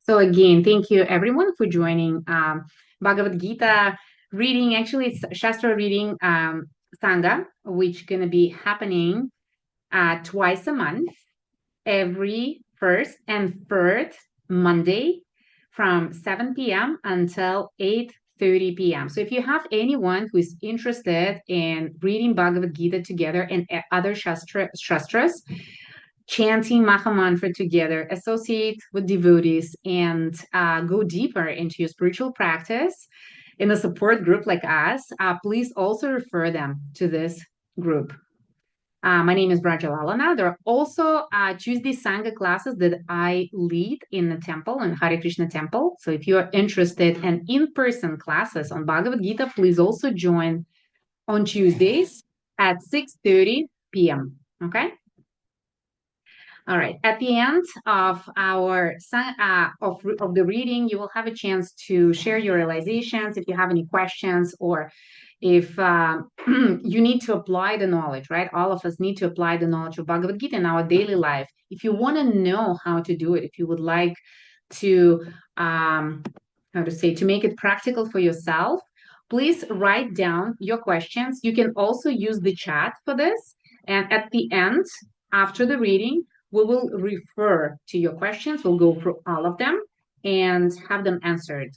So again, thank you everyone for joining Bhagavad-gītā reading. Actually, it's Shastra reading Sangha, which gonna be happening twice a month, every first and third Monday from 7 p.m. until 8:30 p.m. So if you have anyone who is interested in reading Bhagavad-gītā together and other Shastras, chanting Maha Mantra together, associate with devotees, and go deeper into your spiritual practice in a support group like us, please also refer them to this group. My name is Brajalalana. There are also Tuesday Sangha classes that I lead in the temple, in Hare Krishna temple. So if you are interested in in-person classes on Bhagavad-gītā, please also join on Tuesdays at 6:30 p.m. Okay? All right. At the end of our of the reading, you will have a chance to share your realizations if you have any questions, or if you need to apply the knowledge, right? All of us need to apply the knowledge of Bhagavad-gītā in our daily life. If you want to know how to do it, if you would like to, to make it practical for yourself, please write down your questions. You can also use the chat for this. And at the end, after the reading, we will refer to your questions. We'll go through all of them and have them answered.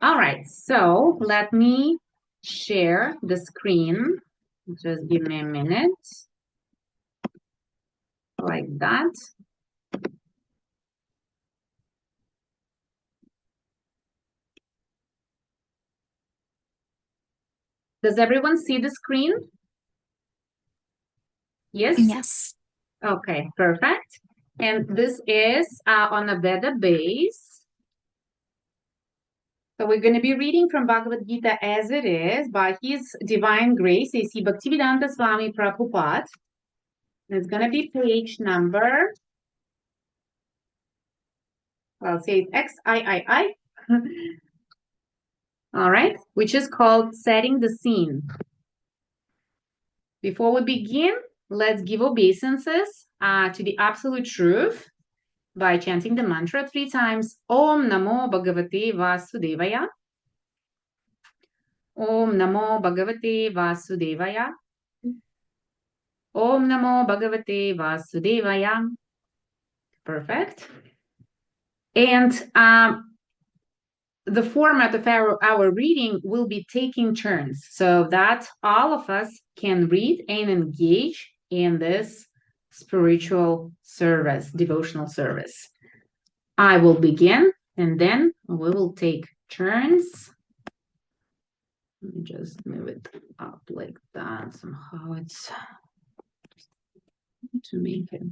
All right, so let me share the screen. Just give me a minute. Like that. Does everyone see the screen? Yes? Yes. Okay, perfect. And this is on a Veda base. So we're going to be reading from Bhagavad-gītā As It Is by His Divine Grace, A.C. Bhaktivedanta Swami Prabhupada. It's going to be page number, I'll say it's XIII. All right, which is called Setting the Scene. Before we begin, let's give obeisances to the Absolute Truth by chanting the mantra 3 times. Om Namo Bhagavate Vasudevaya. Om Namo Bhagavate Vasudevaya. Om Namo Bhagavate Vasudevaya. Perfect. And the format of our reading will be taking turns so that all of us can read and engage in this spiritual service, devotional service. I will begin and then we will take turns. Let me just move it up like that. Somehow it's to make it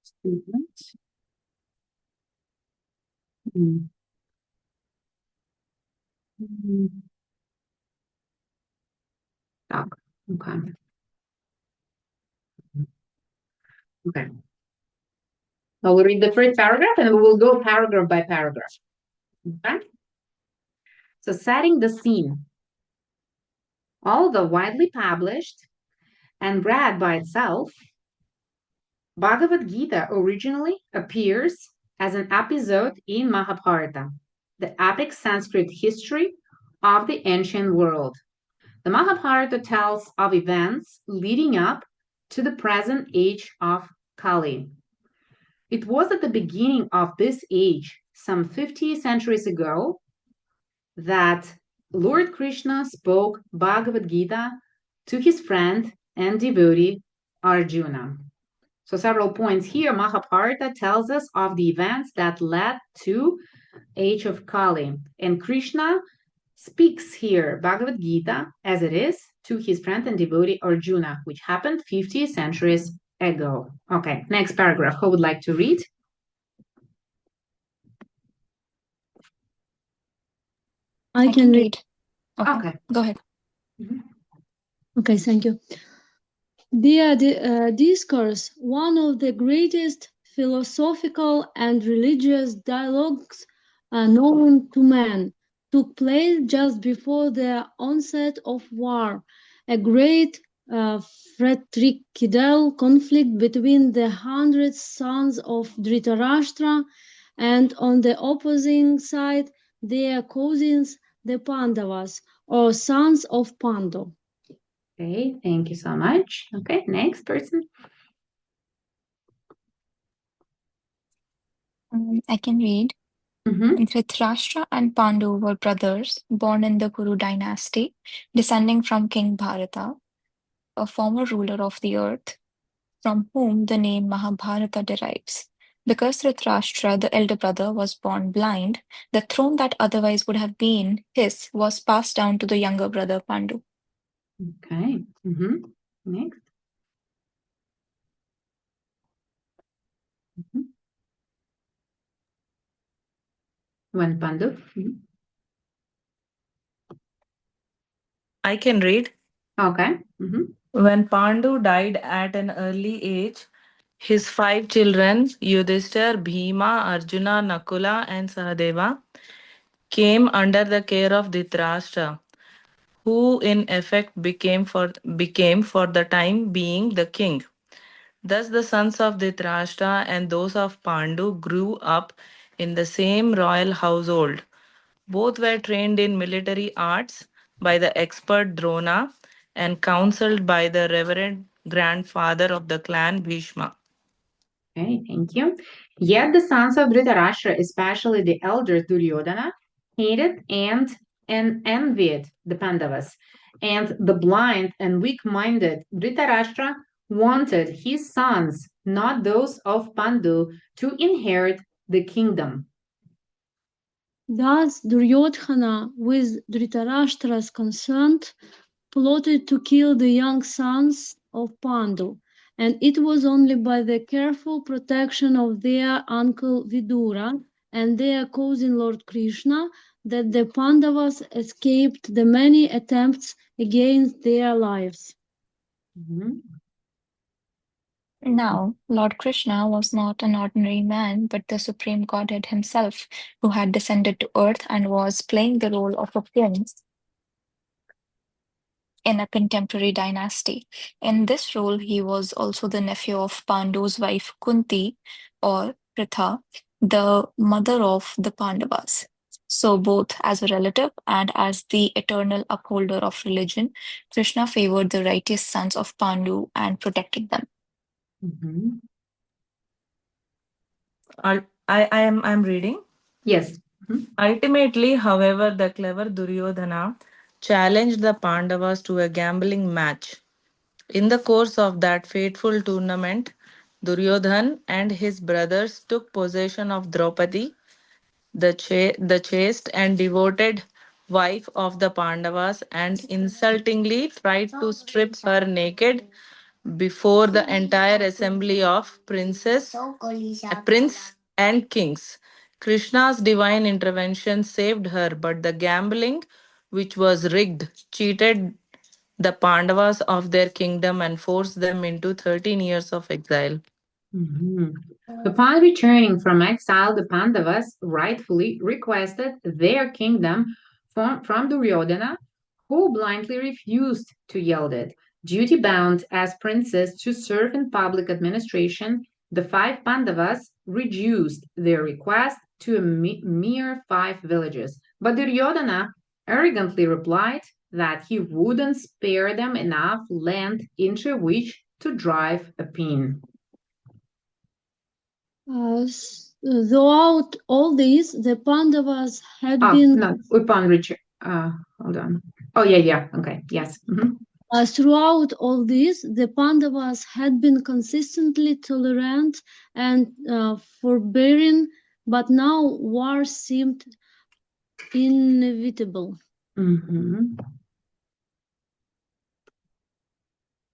statement. Okay. Okay. I will read the first paragraph and we will go paragraph by paragraph. Okay. So setting the scene. Although widely published and read by itself, Bhagavad-gītā originally appears as an episode in Mahābhārata, the epic Sanskrit history of the ancient world. The Mahābhārata tells of events leading up to the present age of Kali. It was at the beginning of this age, some 50 centuries ago, that Lord Kṛṣṇa spoke Bhagavad-gītā to his friend and devotee Arjuna. So several points here. Mahābhārata tells us of the events that led to age of Kali. And Krishna speaks here Bhagavad-gītā as it is to his friend and devotee Arjuna, which happened 50 centuries ago. Okay, next paragraph. Who would like to read? I can read. Okay. Go ahead. Okay, thank you. The discourse, one of the greatest philosophical and religious dialogues known to man, took place just before the onset of war. A great fratricidal conflict between the 100 sons of Dhritarashtra, and on the opposing side, their cousins, the Pandavas, or sons of Pandu. Okay, thank you so much. Okay, next person. I can read. Mm-hmm. Dhritarashtra and Pandu were brothers born in the Kuru dynasty, descending from King Bharata, a former ruler of the earth, from whom the name Mahābhārata derives. Because Dhritarashtra, the elder brother, was born blind, the throne that otherwise would have been his was passed down to the younger brother Pandu. Okay. Mm-hmm. Next. Mm-hmm. When Pandu. Mm-hmm. I can read. Okay. Mm-hmm. When Pandu died at an early age, his 5 children, Yudhishthir, Bhima, Arjuna, Nakula, and Sahadeva, came under the care of Dhritarashtra, who in effect became for the time being the king. Thus the sons of Dhritarashtra and those of Pandu grew up in the same royal household. Both were trained in military arts by the expert Drona and counseled by the reverend grandfather of the clan Bhishma. Okay, thank you. Yet the sons of Dhritarashtra, especially the elder Duryodhana, hated and envied the Pandavas. And the blind and weak-minded Dhritarashtra wanted his sons, not those of Pandu, to inherit the kingdom. Thus, Duryodhana, with Dhritarashtra's consent, plotted to kill the young sons of Pandu, and it was only by the careful protection of their uncle Vidura and their cousin Lord Kṛṣṇa that the Pandavas escaped the many attempts against their lives. Mhm. Now, Lord Krishna was not an ordinary man, but the supreme Godhead himself, who had descended to earth and was playing the role of a prince in a contemporary dynasty. In this role, he was also the nephew of Pandu's wife Kunti, or Pritha, the mother of the Pandavas. So, both as a relative and as the eternal upholder of religion, Krishna favored the righteous sons of Pandu and protected them. Mhm. I'm reading. Yes. Mhm. Ultimately, however, the clever Duryodhana challenged the Pandavas to a gambling match. In the course of that fateful tournament, Duryodhan and his brothers took possession of Draupadi, the chaste and devoted wife of the Pandavas, and insultingly tried to strip her naked before the entire assembly of prince and kings. Krishna's divine intervention saved her, but the gambling, which was rigged, cheated the Pandavas of their kingdom and forced them into 13 years of exile. Mhm. Upon returning from exile, the Pandavas rightfully requested their kingdom from Duryodhana, who blindly refused to yield it. Duty bound as princes to serve in public administration, the 5 Pandavas reduced their request to a mere 5 villages. But Duryodhana arrogantly replied that he wouldn't spare them enough land into which to drive a pin. Throughout all this, the Pandavas had been No, upon return. Hold on. Oh, yeah. Okay, yes. Mhm. Throughout all this, the Pandavas had been consistently tolerant and forbearing, but now war seemed inevitable. Mhm.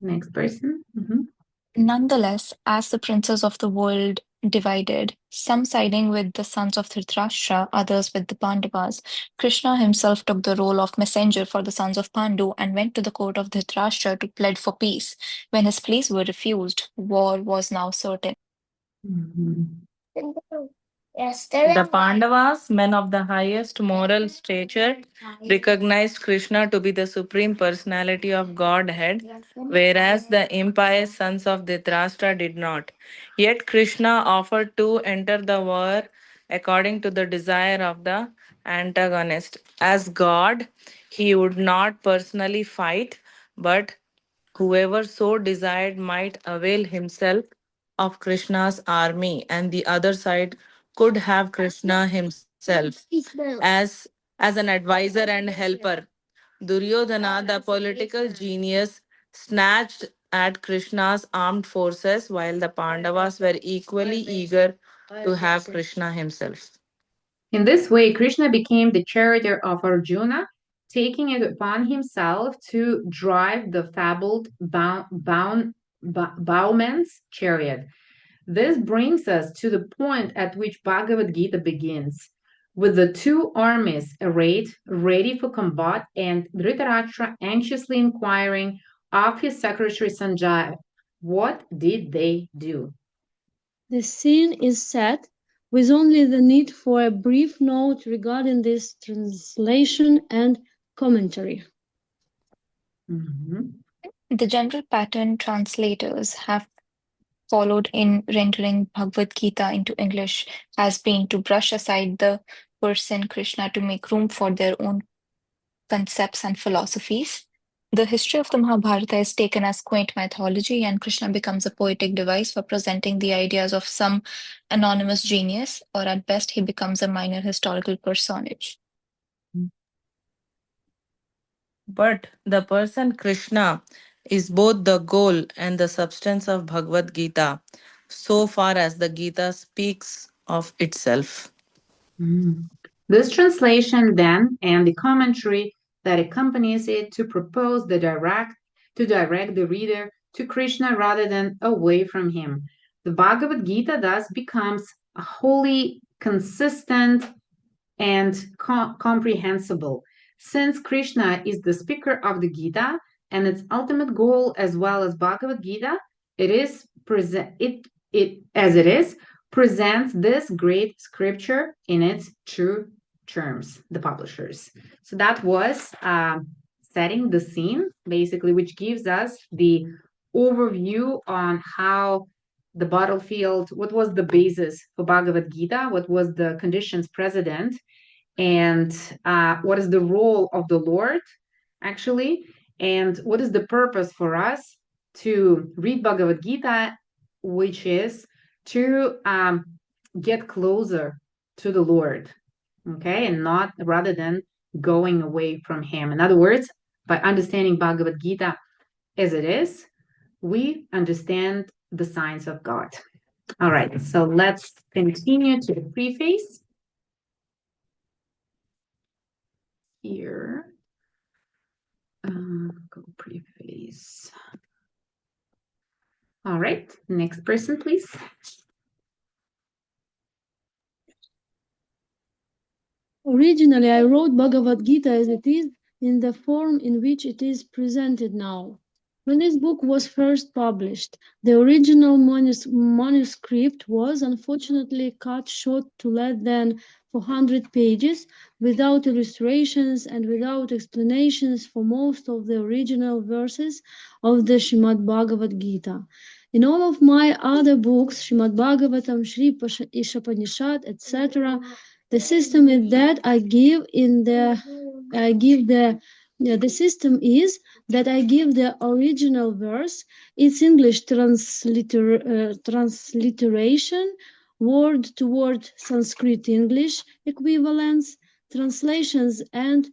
Next person. Mhm. Nonetheless, as the princes of the world divided, some siding with the sons of Dhritarashtra, others with the Pandavas, Krishna himself took the role of messenger for the sons of Pandu and went to the court of Dhritarashtra to plead for peace. When his pleas were refused, war was now certain. Mhm. The Pandavas, men of the highest moral stature, recognized Krishna to be the supreme personality of Godhead, whereas the impious sons of Dhritarashtra did not. Yet Krishna offered to enter the war according to the desire of the antagonist. As God, he would not personally fight, but whoever so desired might avail himself of Krishna's army, and the other side could have Krishna himself as an advisor and helper. Duryodhana, the political genius, snatched at Krishna's armed forces, while the Pandavas were equally eager to have Krishna himself. In this way, Krishna became the charioteer of Arjuna, taking it upon himself to drive the fabled bowman's chariot. This brings us to the point at which Bhagavad-gītā begins, with the two armies arrayed, ready for combat, and Dhritarashtra anxiously inquiring of his secretary Sanjaya, what did they do? The scene is set with only the need for a brief note regarding this translation and commentary. The general pattern translators have followed in rendering Bhagavad-gītā into English has been to brush aside the person Krishna to make room for their own concepts and philosophies. The history of the Mahābhārata is taken as quaint mythology, and Krishna becomes a poetic device for presenting the ideas of some anonymous genius, or at best, he becomes a minor historical personage. But the person Krishna is both the goal and the substance of Bhagavad Gita, so far as the Gita speaks of itself. This translation, then, and the commentary that accompanies it to propose to direct the reader to Krishna rather than away from him. The Bhagavad Gita thus becomes wholly consistent and comprehensible. Since Krishna is the speaker of the Gita and its ultimate goal, as well as Bhagavad Gita, presents this great scripture in its true terms, the publishers. So that was setting the scene, basically, which gives us the overview on how the battlefield, what was the basis for Bhagavad Gita, what was the conditions precedent, and what is the role of the Lord, actually, and what is the purpose for us to read Bhagavad Gita, which is to get closer to the Lord, okay, and not rather than going away from him. In other words, by understanding Bhagavad Gita as it is, we understand the science of God. All right, so let's continue to the preface. Here, go preface. All right, next person, please. Originally, I wrote Bhagavad Gita as it is in the form in which it is presented now. When this book was first published, the original manuscript was unfortunately cut short to less than 400 pages, without illustrations and without explanations for most of the original verses of the Srimad Bhagavad Gita. In all of my other books, Srimad Bhagavatam, Shri Ishopanishad, etc., the system is that the system is that I give the original verse, its English transliteration, word to word Sanskrit English equivalents, translations, and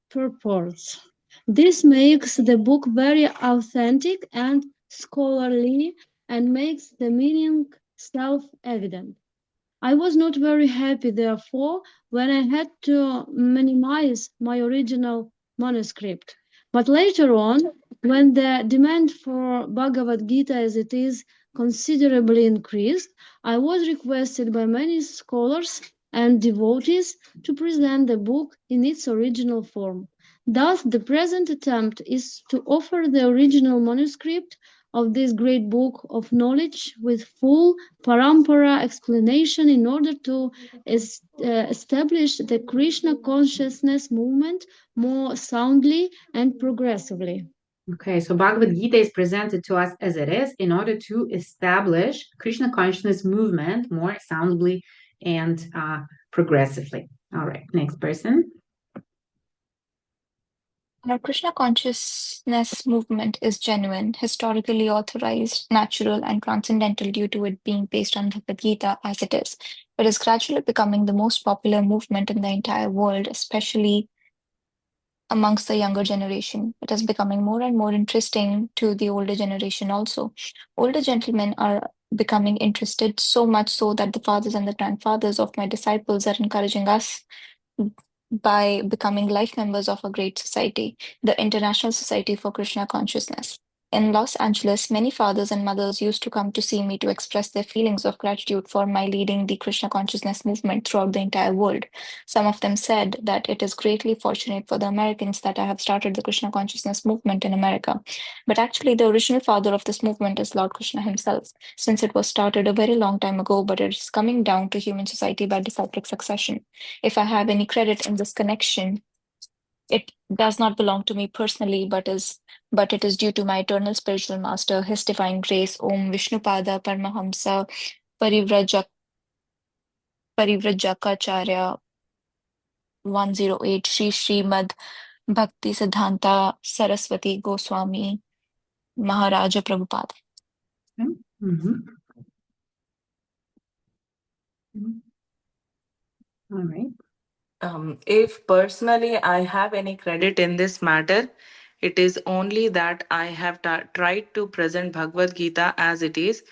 purports. This makes the book very authentic and scholarly and makes the meaning self-evident. I was not very happy, therefore, when I had to minimize my original manuscript. But later on, when the demand for Bhagavad Gita as it is considerably increased, I was requested by many scholars and devotees to present the book in its original form. Thus, the present attempt is to offer the original manuscript of this great book of knowledge with full paramparā explanation in order to establish the Krishna consciousness movement more soundly and progressively. Okay, so Bhagavad-gītā is presented to us as it is in order to establish Krishna consciousness movement more soundly and progressively. All right, next person. Now, Krishna consciousness movement is genuine, historically authorized, natural, and transcendental due to it being based on Bhagavad-gītā as it is. It is gradually becoming the most popular movement in the entire world, especially amongst the younger generation. It is becoming more and more interesting to the older generation also. Older gentlemen are becoming interested so much so that the fathers and the grandfathers of my disciples are encouraging us by becoming life members of a great society, the International Society for Krishna Consciousness. In Los Angeles, many fathers and mothers used to come to see me to express their feelings of gratitude for my leading the Krishna consciousness movement throughout the entire world. Some of them said that it is greatly fortunate for the Americans that I have started the Krishna consciousness movement in America. But actually, the original father of this movement is Lord Kṛṣṇa himself, since it was started a very long time ago, but it is coming down to human society by disciplic succession. If I have any credit in this connection, it does not belong to me personally, but it is due to my eternal spiritual master, His divine grace, Om Vishnupada Paramahamsa Parivrajakaacharya 108 Sri Srimad Bhakti Siddhanta Saraswati Goswami Maharaja Prabhupada. Mhm. All right. If personally I have any credit in this matter, it is only that I have tried to present Bhagavad Gita as it is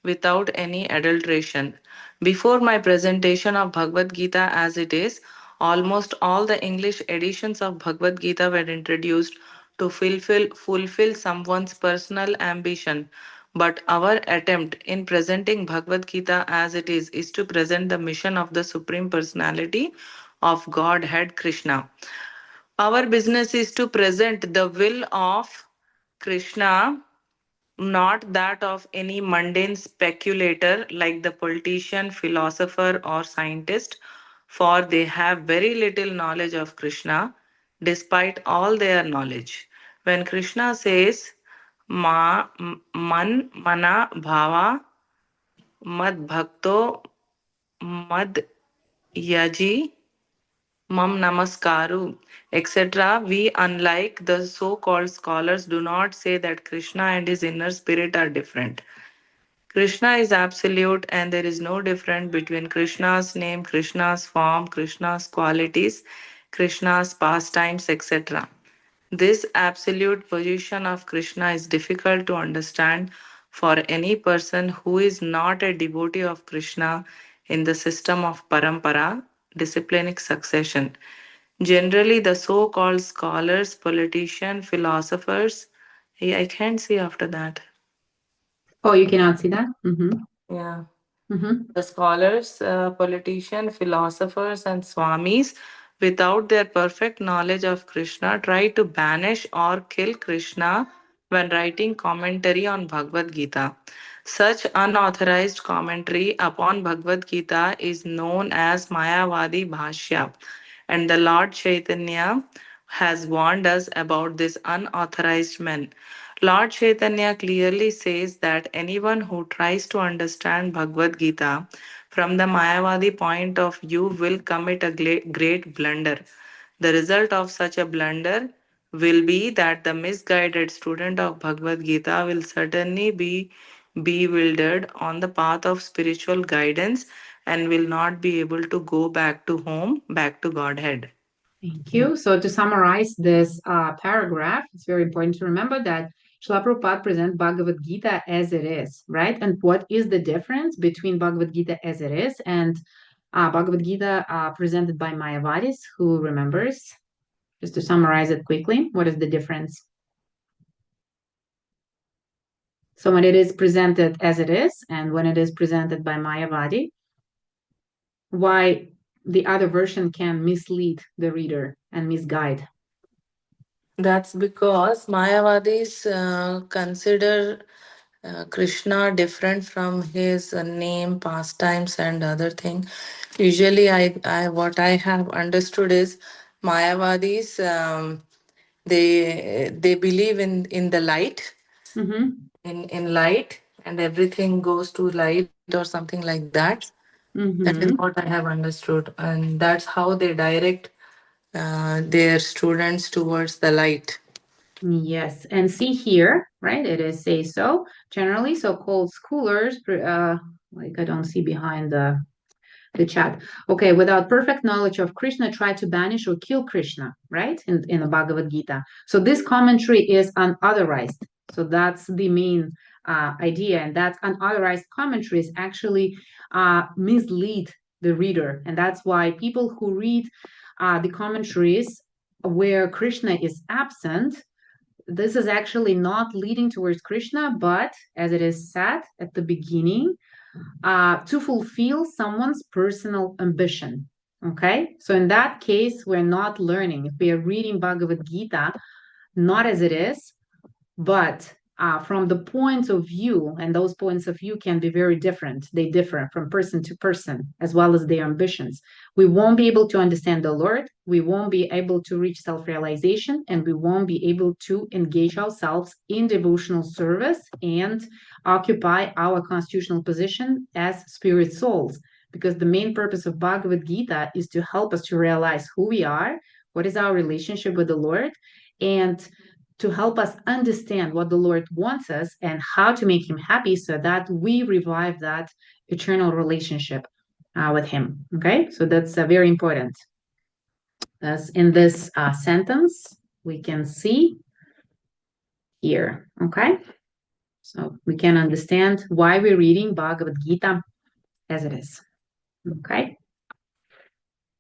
without any adulteration. Before my presentation of Bhagavad Gita as it is, almost all the English editions of Bhagavad Gita were introduced to fulfill someone's personal ambition. But our attempt in presenting Bhagavad Gita as it is to present the mission of the Supreme Personality of Godhead Krishna. Our business is to present the will of Krishna, not that of any mundane speculator like the politician, philosopher, or scientist, for they have very little knowledge of Krishna, despite all their knowledge. When Krishna says, Man, Mana, Bhava, Mad Bhakto, Mad Yaji, Mam Namaskaru, etc., we, unlike the so called scholars, do not say that Krishna and his inner spirit are different. Krishna is absolute, and there is no difference between Krishna's name, Krishna's form, Krishna's qualities, Krishna's pastimes, etc. This absolute position of Krishna is difficult to understand for any person who is not a devotee of Krishna in the system of paramparā, disciplinic succession. Generally, the so called scholars, politicians, philosophers, I can't see after that. Oh, you cannot see that? Yeah. Mm-hmm. The scholars, politicians, philosophers, and swamis, without their perfect knowledge of Krishna, try to banish or kill Krishna when writing commentary on Bhagavad Gita. Such unauthorized commentary upon Bhagavad Gita is known as Mayavadi Bhashya, and the Lord Chaitanya has warned us about this unauthorized men. Lord Chaitanya clearly says that anyone who tries to understand Bhagavad Gita from the Mayavadi point of view will commit a great blunder. The result of such a blunder will be that the misguided student of Bhagavad Gita will certainly be bewildered on the path of spiritual guidance and will not be able to go back to home, back to Godhead. Thank you. So to summarize this paragraph, it's very important to remember that Srila Prabhupada presents Bhagavad Gita as it is, right? And what is the difference between Bhagavad Gita as it is and Bhagavad Gita presented by Mayavadis? Who remembers? Just to summarize it quickly, what is the difference? So when it is presented as it is and when it is presented by Mayavadi, why the other version can mislead the reader and misguide? That's because Mayavadis consider Krishna different from his name, pastimes, and other thing? Usually, I what I have understood is Mayavadis. They believe in the light, Mm-hmm. in light, and everything goes to light or something like that. That is Mm-hmm. what I have understood, and that's how they direct their students towards the light. Yes, and see here, right? It is say so. Generally, so-called scholars, like I don't see behind the chat. Okay, without perfect knowledge of Krishna, try to banish or kill Krishna, right? In the Bhagavad-gītā. So this commentary is unauthorized. So that's the main idea, and that unauthorized commentaries actually mislead the reader, and that's why people who read the commentaries where Krishna is absent, this is actually not leading towards Krishna, but as it is said at the beginning, to fulfill someone's personal ambition. Okay, so in that case, we're not learning. If we are reading Bhagavad Gita, not as it is, but from the point of view, and those points of view can be very different. They differ from person to person, as well as their ambitions. We won't be able to understand the Lord, we won't be able to reach self-realization, and we won't be able to engage ourselves in devotional service and occupy our constitutional position as spirit souls. Because the main purpose of Bhagavad Gita is to help us to realize who we are, what is our relationship with the Lord, and to help us understand what the Lord wants us and how to make him happy so that we revive that eternal relationship with him. Okay, so that's very important. As in this sentence, we can see here. Okay, so we can understand why we're reading Bhagavad Gita as it is. Okay.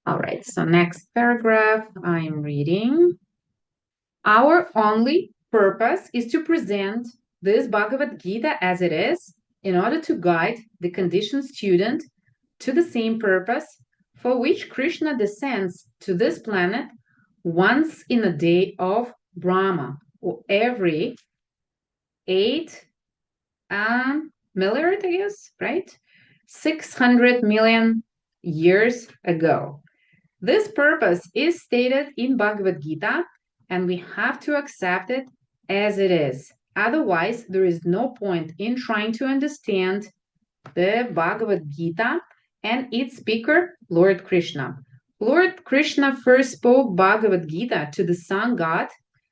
All right, so next paragraph I'm reading. Our only purpose is to present this Bhagavad Gita as it is in order to guide the conditioned student to the same purpose for which Krishna descends to this planet once in a day of Brahma, or every 8 milliard, I guess, right? 600 million years ago. This purpose is stated in Bhagavad Gita, and we have to accept it as it is. Otherwise, there is no point in trying to understand the Bhagavad Gita and its speaker, Lord Kṛṣṇa. Lord Kṛṣṇa first spoke Bhagavad Gita to the sun god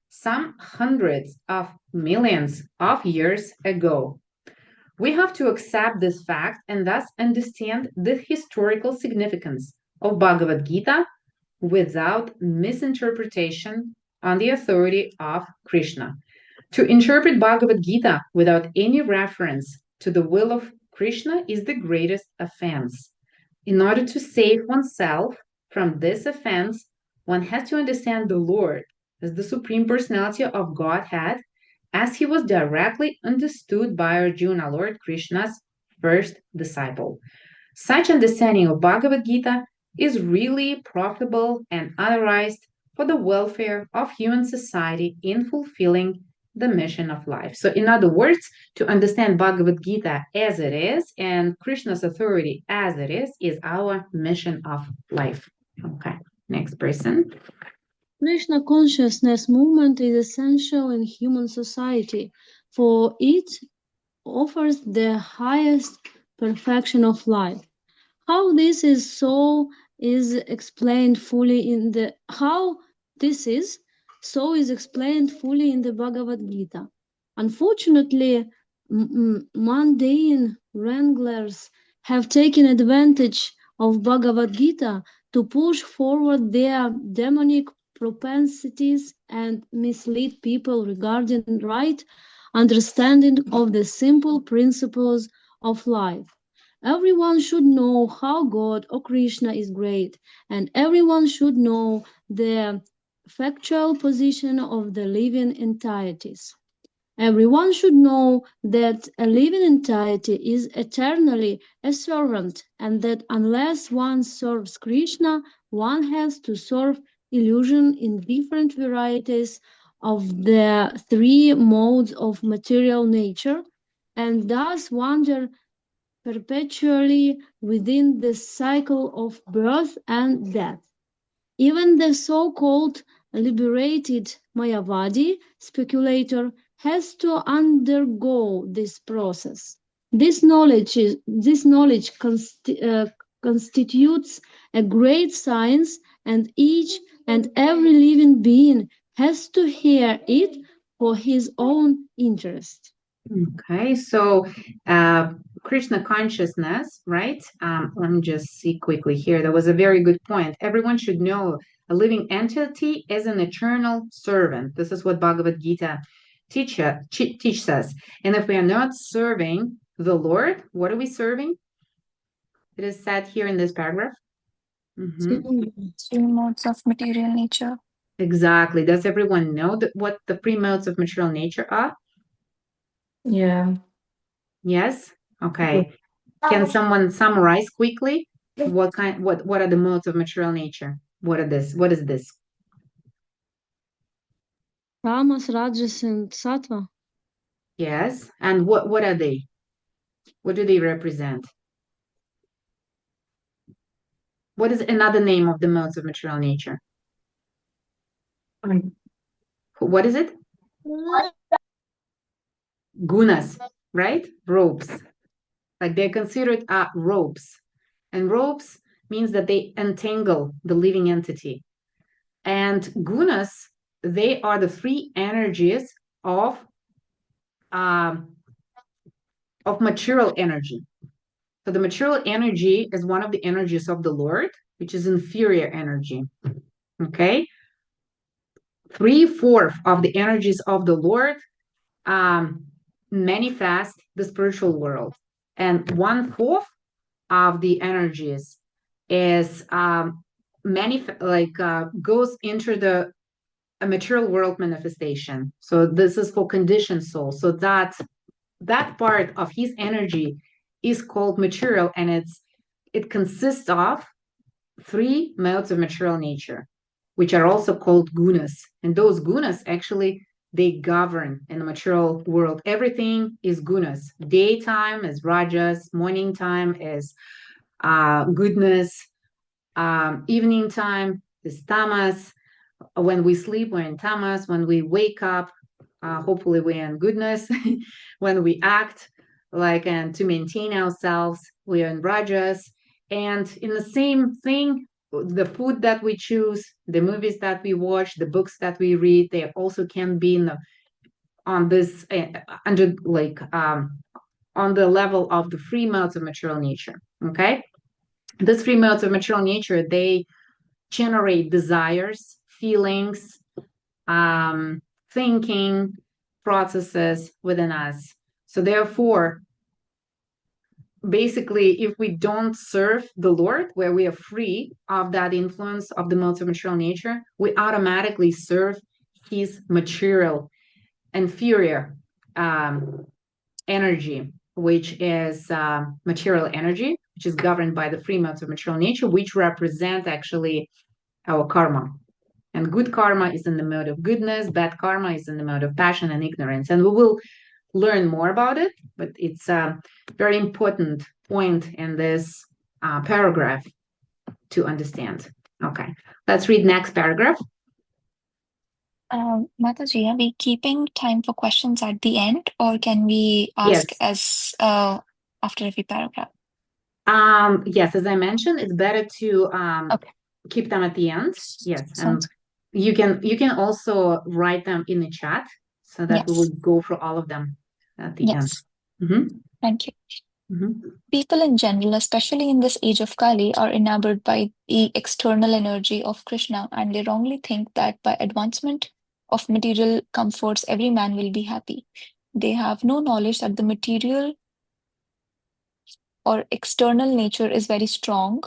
some hundreds of millions of years ago. We have to accept this fact and thus understand the historical significance of Bhagavad Gita without misinterpretation on the authority of Krishna. To interpret Bhagavad Gita without any reference to the will of Krishna is the greatest offense. In order to save oneself from this offense, one has to understand the Lord as the Supreme Personality of Godhead, as he was directly understood by Arjuna, Lord Krishna's first disciple. Such understanding of Bhagavad Gita is really profitable and authorized for the welfare of human society in fulfilling the mission of life. So, in other words, to understand Bhagavad Gita as it is and Krishna's authority as it is our mission of life. Okay, next person. Krishna consciousness movement is essential in human society, for it offers the highest perfection of life. How this is so is explained fully in the Bhagavad Gita. Unfortunately, mundane wranglers have taken advantage of Bhagavad Gita to push forward their demonic propensities and mislead people regarding right understanding of the simple principles of life. Everyone should know how God or Krishna is great, and everyone should know the factual position of the living entities. Everyone should know that a living entity is eternally a servant, and that unless one serves Krishna, one has to serve illusion in different varieties of the three modes of material nature, and thus wander perpetually within the cycle of birth and death. Even the so-called liberated Mayavadi speculator has to undergo this process. This knowledge constitutes a great science, and each and every living being has to hear it for his own interest. Okay, so Krishna consciousness, right? Let me just see quickly here. That was a very good point. Everyone should know a living entity is an eternal servant. This is what Bhagavad-gītā teaches us. And if we are not serving the Lord, what are we serving? It is said here in this paragraph. Three modes of material nature. Exactly. Does everyone know what the three modes of material nature are? Yeah. Yes? Okay. Can someone summarize quickly what are the modes of material nature? What is this? Tamas, Rajas, and Sattva. Yes. And what are they? What do they represent? What is another name of the modes of material nature? What is it? Gunas, right? Ropes. Like they're considered ropes. And ropes means that they entangle the living entity. And gunas, they are the three energies of material energy. So the material energy is one of the energies of the Lord, which is inferior energy. Okay? 3/4 of the energies of the Lord manifest the spiritual world, and 1/4 of the energies is goes into the material world manifestation. So this is for conditioned souls. So that part of his energy is called material, and it consists of three modes of material nature, which are also called gunas. And those gunas actually they govern in the material world. Everything is gunas. Daytime is rajas, morning time is goodness, evening time is tamas. When we sleep, we're in tamas. When we wake up, hopefully we're in goodness. When we act and to maintain ourselves, we are in rajas. And in the same thing, the food that we choose, the movies that we watch, the books that we read, they also can be on this under on the level of the three modes of material nature. Okay, the three modes of material nature, they generate desires, feelings, thinking processes within us. So therefore, basically, if we don't serve the Lord, where we are free of that influence of the modes of material nature, we automatically serve his material inferior energy, which is material energy, which is governed by the three modes of material nature, which represent actually our karma. And good karma is in the mode of goodness, bad karma is in the mode of passion and ignorance. And we will learn more about it, but it's a very important point in this paragraph to understand. Okay, let's read next paragraph. Mataji, are we keeping time for questions at the end, or can we ask as after every paragraph? Yes, as I mentioned, it's better to keep them at the end. Yes, and you can also write them in the chat so that we will go through all of them at the end. Thank you. People in general, especially in this age of Kali, are enamored by the external energy of Krishna, and they wrongly think that by advancement of material comforts, every man will be happy. They have no knowledge that the material or external nature is very strong,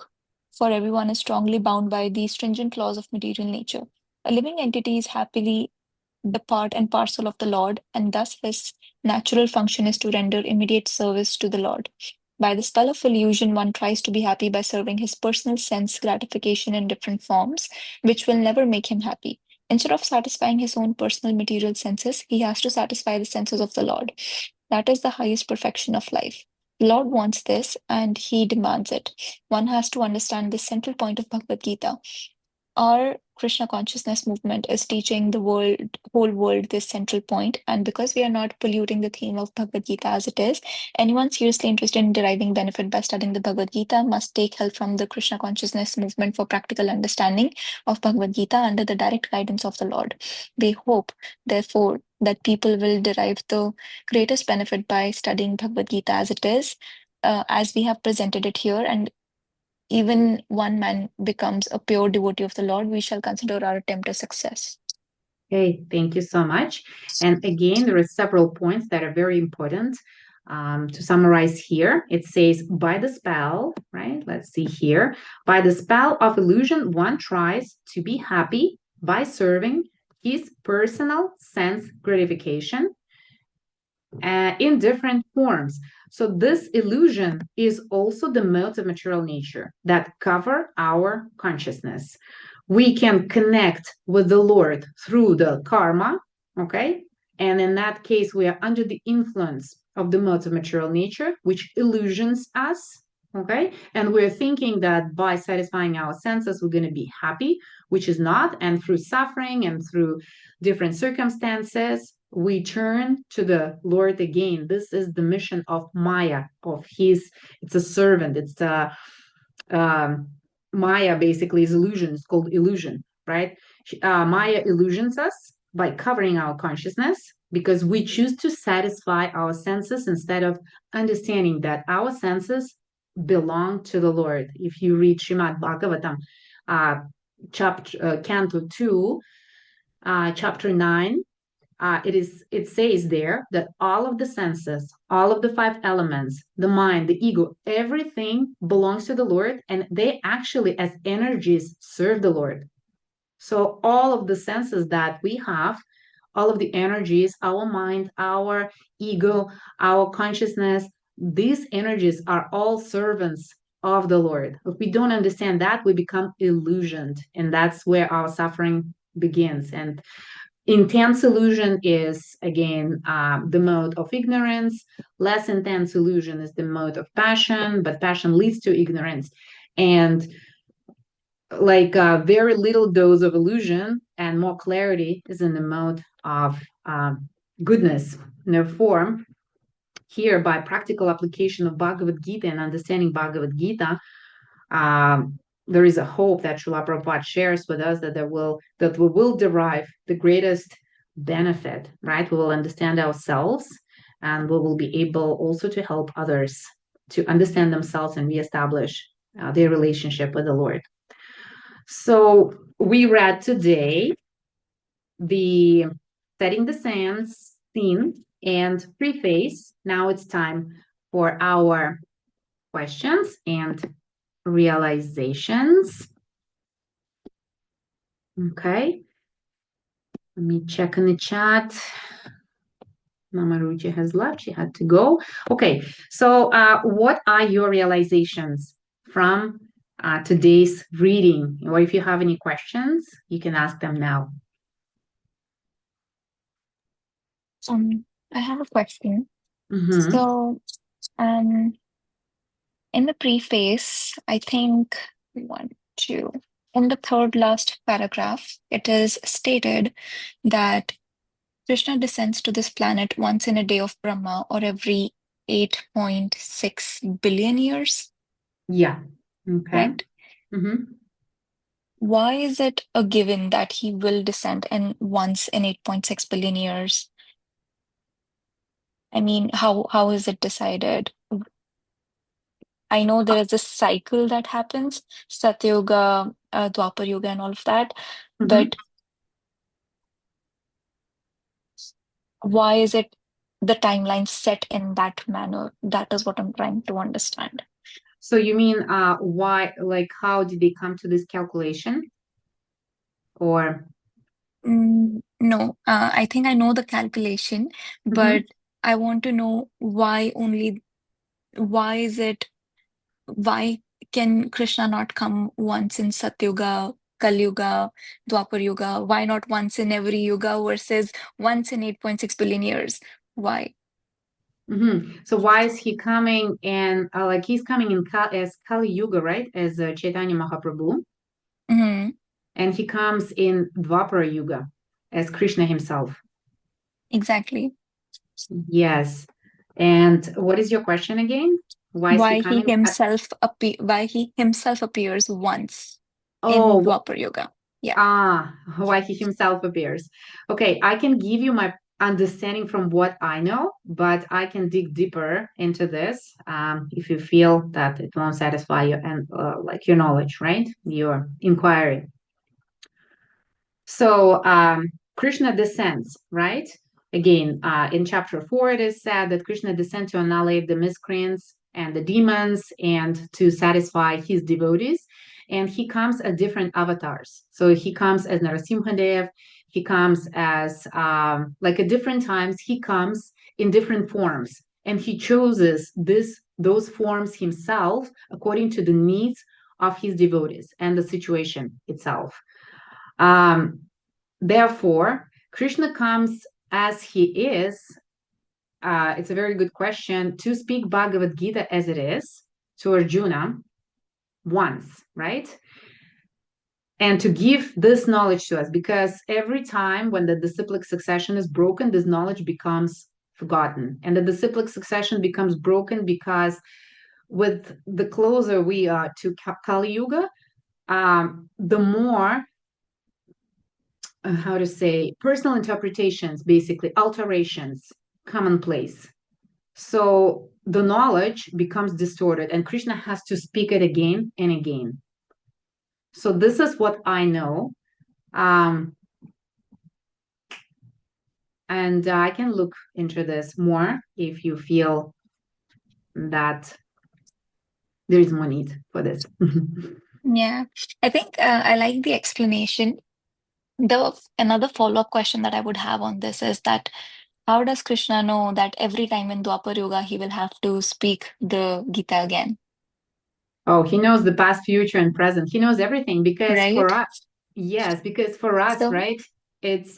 for everyone is strongly bound by the stringent laws of material nature. A living entity is happily the part and parcel of the Lord, and thus his natural function is to render immediate service to the Lord. By the spell of illusion, one tries to be happy by serving his personal sense gratification in different forms, which will never make him happy. Instead of satisfying his own personal material senses, he has to satisfy the senses of the Lord. That is the highest perfection of life. The Lord wants this and he demands it. One has to understand the central point of Bhagavad-gītā. Our Krishna consciousness movement is teaching the whole world this central point, and because we are not polluting the theme of Bhagavad-gītā as it is, anyone seriously interested in deriving benefit by studying the Bhagavad-gītā must take help from the Krishna consciousness movement for practical understanding of Bhagavad-gītā under the direct guidance of the Lord. We hope, therefore, that people will derive the greatest benefit by studying Bhagavad-gītā as it is, as we have presented it here, and even one man becomes a pure devotee of the Lord, we shall consider our attempt a success. Okay, thank you so much. And again, there are several points that are very important. To summarize here, it says, by the spell, right? Let's see here. By the spell of illusion, one tries to be happy by serving his personal sense gratification in different forms. So this illusion is also the modes of material nature that cover our consciousness. We can connect with the Lord through the karma, okay? And in that case, we are under the influence of the modes of material nature, which illusions us, okay? And we're thinking that by satisfying our senses, we're going to be happy, which is not. And through suffering and through different circumstances, we turn to the Lord again. This is the mission of Maya, it's a servant. It's a Maya basically is illusion. It's called illusion, right? Maya illusions us by covering our consciousness because we choose to satisfy our senses instead of understanding that our senses belong to the Lord. If you read Srimad Bhagavatam, Canto 2, Chapter 9, it says there that all of the senses, all of the five elements, the mind, the ego, everything belongs to the Lord, and they actually, as energies, serve the Lord. So all of the senses that we have, all of the energies, our mind, our ego, our consciousness, these energies are all servants of the Lord. If we don't understand that, we become illusioned, and that's where our suffering begins. And intense illusion is, again, the mode of ignorance. Less intense illusion is the mode of passion, but passion leads to ignorance. And like a very little dose of illusion and more clarity is in the mode of goodness. Therefore, here, by practical application of Bhagavad-gītā and understanding Bhagavad-gītā, there is a hope that Srila Prabhupada shares with us that we will derive the greatest benefit, right? We will understand ourselves, and we will be able also to help others to understand themselves and reestablish their relationship with the Lord. So we read today the setting the scene and preface. Now it's time for our questions and realizations. Okay, let me check in the chat. Mama Ruchi has left, she had to go. Okay, so what are your realizations from today's reading? Or if you have any questions, you can ask them now. I have a question. Mm-hmm. So, in the preface, I think in the third last paragraph, it is stated that Krishna descends to this planet once in a day of Brahma or every 8.6 billion years. Yeah. Okay. Right? Mm-hmm. Why is it a given that he will descend once in 8.6 billion years? I mean, how is it decided? I know there is a cycle that happens, Satyuga, Dwapar Yuga, and all of that, Mm-hmm. but why is it the timeline set in that manner? That is what I'm trying to understand. So you mean why, like, how did they come to this calculation? Or no, I think I know the calculation, but I want to know why can Krishna not come once in Satyuga, Kali Yuga, Dwapar Yuga? Why not once in every yuga versus once in 8.6 billion years? Why? So why is he coming? And like he's coming in as Kali Yuga, right? As Chaitanya Mahaprabhu. And he comes in Dvapara Yuga as Krishna himself. Exactly. Yes. And what is your question again? Why he himself appears once in Dwapara Yuga. Yeah. Why he himself appears. Okay, I can give you my understanding from what I know, but I can dig deeper into this if you feel that it won't satisfy you and like your knowledge, right? Your inquiry. So Krishna descends, right? Again, in chapter 4, it is said that Krishna descends to annihilate the miscreants and the demons and to satisfy his devotees. And he comes as different avatars. So he comes as Narasimhadev. He comes as, like at different times, he comes in different forms. And he chooses those forms himself according to the needs of his devotees and the situation itself. Therefore, Krishna comes as he is. It's a very good question to speak Bhagavad-gītā as it is to Arjuna once, right? And to give this knowledge to us, because every time when the disciplic succession is broken, this knowledge becomes forgotten. And the disciplic succession becomes broken because with the closer we are to Kali Yuga, the more how to say, personal interpretations, basically alterations, commonplace. So the knowledge becomes distorted and Krishna has to speak it again and again. So this is what I know. And I can look into this more if you feel that there is more need for this. Yeah, I think I like the explanation. Another follow-up question that I would have on this is that how does Krishna know that every time in Dwapar Yuga he will have to speak the Gita again? Oh, he knows the past, future, and present. He knows everything because for Right? us, yes, because for us, So, right, it's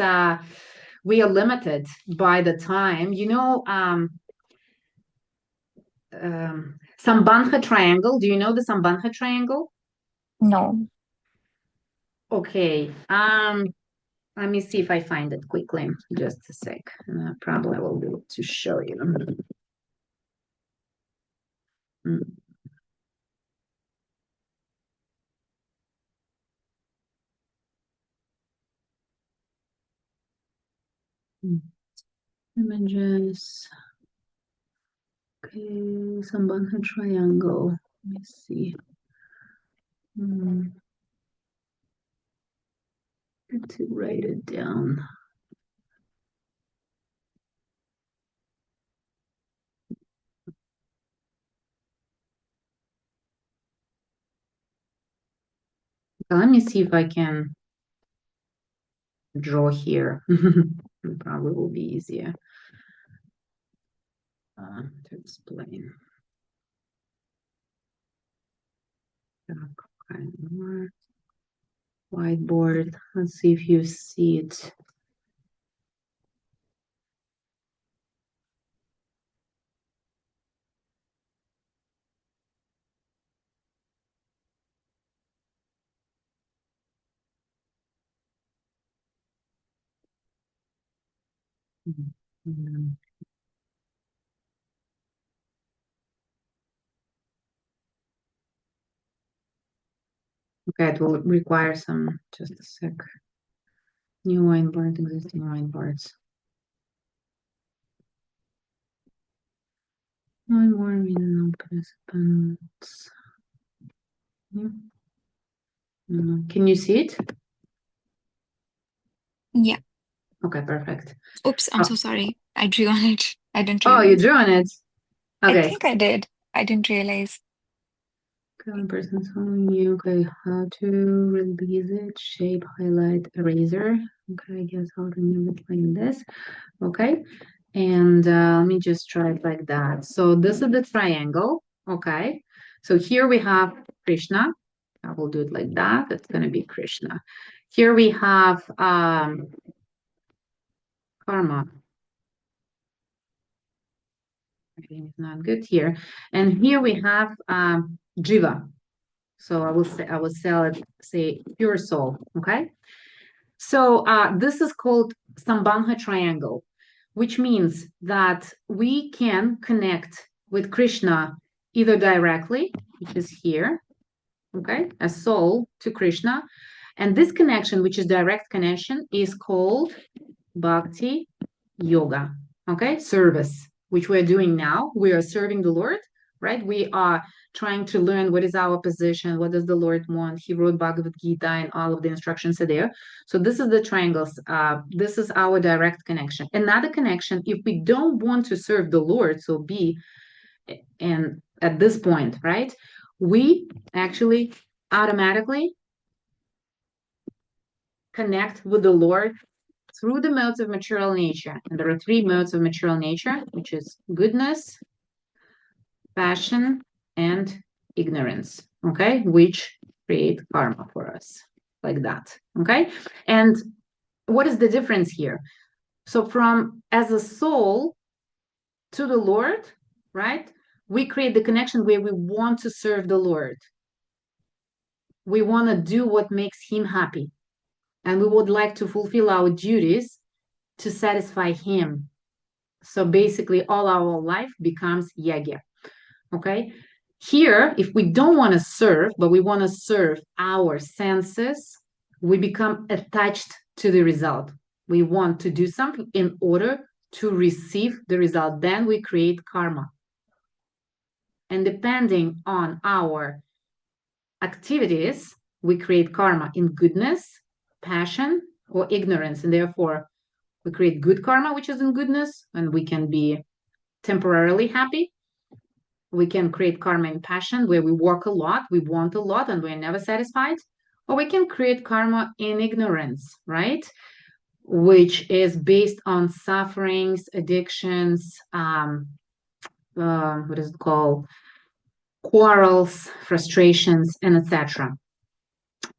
we are limited by the time. Sambandha triangle. Do you know the Sambandha triangle? no. Okay. Let me see if I find it quickly. Just a sec. Probably I will be able to show you. Mm. Images. Okay, Sambandha triangle. Let me see. To write it down. Let me see if I can draw here. It probably will be easier to explain. Okay, more whiteboard. Let's see if you see it. Okay, it will require some, just a sec. New whiteboard, existing whiteboards. One more reading participants. Can you see it? Yeah. Okay, perfect. Oops, I'm so sorry. I drew on it. I didn't Oh, you realize. drew on it. I Okay. think I did. I didn't realize. One person telling you, okay, how to release it, shape, highlight, eraser. Okay, I guess how to move it like this. Okay, and let me just try it like that. So this is the triangle. Okay, so here we have Krishna. I will do it like that. It's going to be Krishna. Here we have karma. Writing is not good here. And here we have jiva. So I will say pure soul. Okay. So this is called Sambandha triangle, which means that we can connect with Krishna either directly, which is here, okay, as soul to Krishna. And this connection, which is direct connection, is called bhakti yoga, okay, service, which we're doing now. We are serving the Lord, right? We are trying to learn what is our position, what does the Lord want. He wrote Bhagavad-gītā and all of the instructions are there. So this is the triangles. This is our direct connection. Another connection, if we don't want to serve the Lord, so and at this point, right, we actually automatically connect with the Lord through the modes of material nature. And there are 3 modes of material nature, which is goodness, passion, and ignorance, okay, which create karma for us, like that, okay? And what is the difference here? So from as a soul to the Lord, right, we create the connection where we want to serve the Lord. We want to do what makes him happy. And we would like to fulfill our duties to satisfy him. So basically all our life becomes yagya. Okay. Here, if we don't want to serve, but we want to serve our senses, we become attached to the result. We want to do something in order to receive the result. Then we create karma. And depending on our activities, we create karma in goodness, passion, or ignorance. And therefore, we create good karma, which is in goodness, and we can be temporarily happy. We can create karma in passion, where we work a lot, we want a lot, and we're never satisfied. Or we can create karma in ignorance, right? Which is based on sufferings, addictions, what is it called? Quarrels, frustrations, and etc.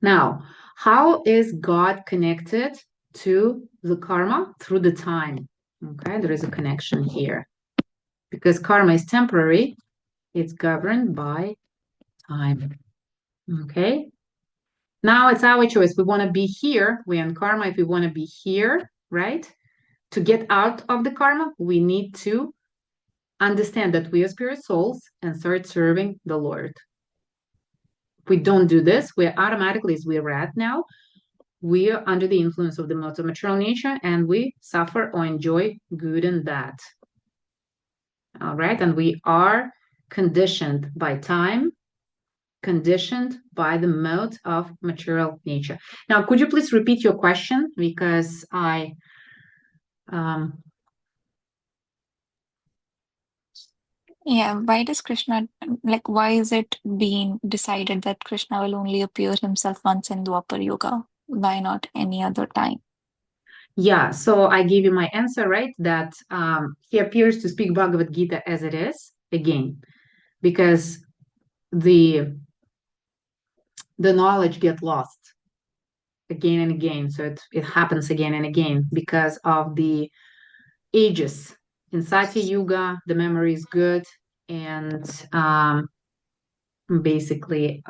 Now, how is God connected to the karma? Through the time. Okay, there is a connection here. Because karma is temporary, it's governed by time. Okay. Now it's our choice. We want to be here. We're in karma. If we want to be here, right? To get out of the karma, we need to understand that we are spirit souls and start serving the Lord. If we don't do this, we're automatically, as we're at now, we are under the influence of the modes of material nature and we suffer or enjoy good and bad. All right. And we are conditioned by time, conditioned by the mode of material nature. Now, could you please repeat your question? Because Yeah, why does Krishna, why is it being decided that Krishna will only appear himself once in Dwapar Yuga? Why not any other time? Yeah, so I gave you my answer, right? That he appears to speak Bhagavad-gītā as it is, again, because the knowledge gets lost again and again. So it happens again and again because of the ages. In Satya Yuga, the memory is good, and basically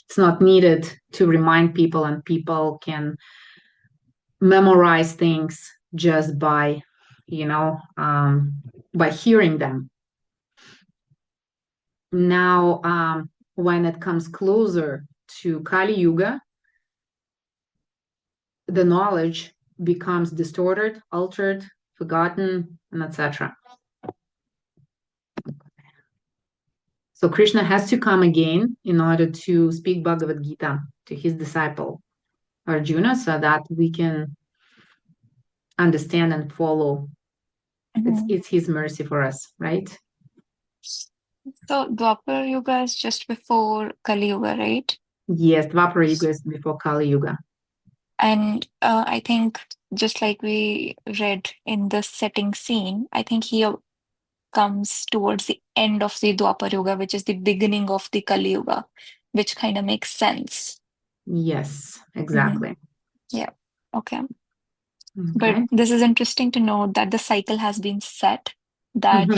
it's not needed to remind people, and people can memorize things just by, by hearing them. Now, when it comes closer to Kali Yuga, the knowledge becomes distorted, altered, forgotten, and etc. So Krishna has to come again in order to speak Bhagavad-gītā to his disciple Arjuna, so that we can understand and follow. It's his mercy for us, right? So Dwapar Yuga is just before Kali Yuga, right? Yes, Dwapara Yuga is before Kali Yuga. And I think just like we read in the setting scene, I think he comes towards the end of the Dwapar Yuga, which is the beginning of the Kali Yuga, which kind of makes sense. Yes, exactly. Yeah, okay. But this is interesting to know that the cycle has been set, that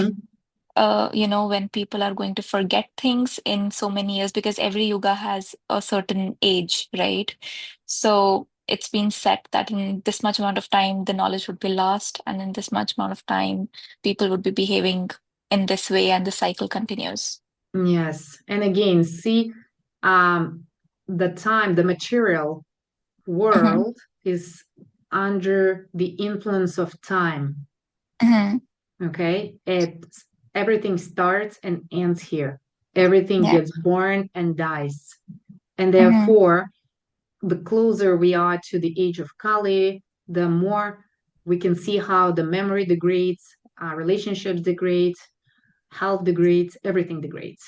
when people are going to forget things in so many years, because every yuga has a certain age, right? So it's been set that in this much amount of time, the knowledge would be lost, and in this much amount of time, people would be behaving in this way, and the cycle continues. Yes. And again, see, the material Mhm, world is under the influence of time. mhm. Okay. Everything starts and ends here. Everything Yeah. gets born and dies. And Mhm, therefore, the closer we are to the age of Kali, the more we can see how the memory degrades, relationships degrade, health degrades, everything degrades.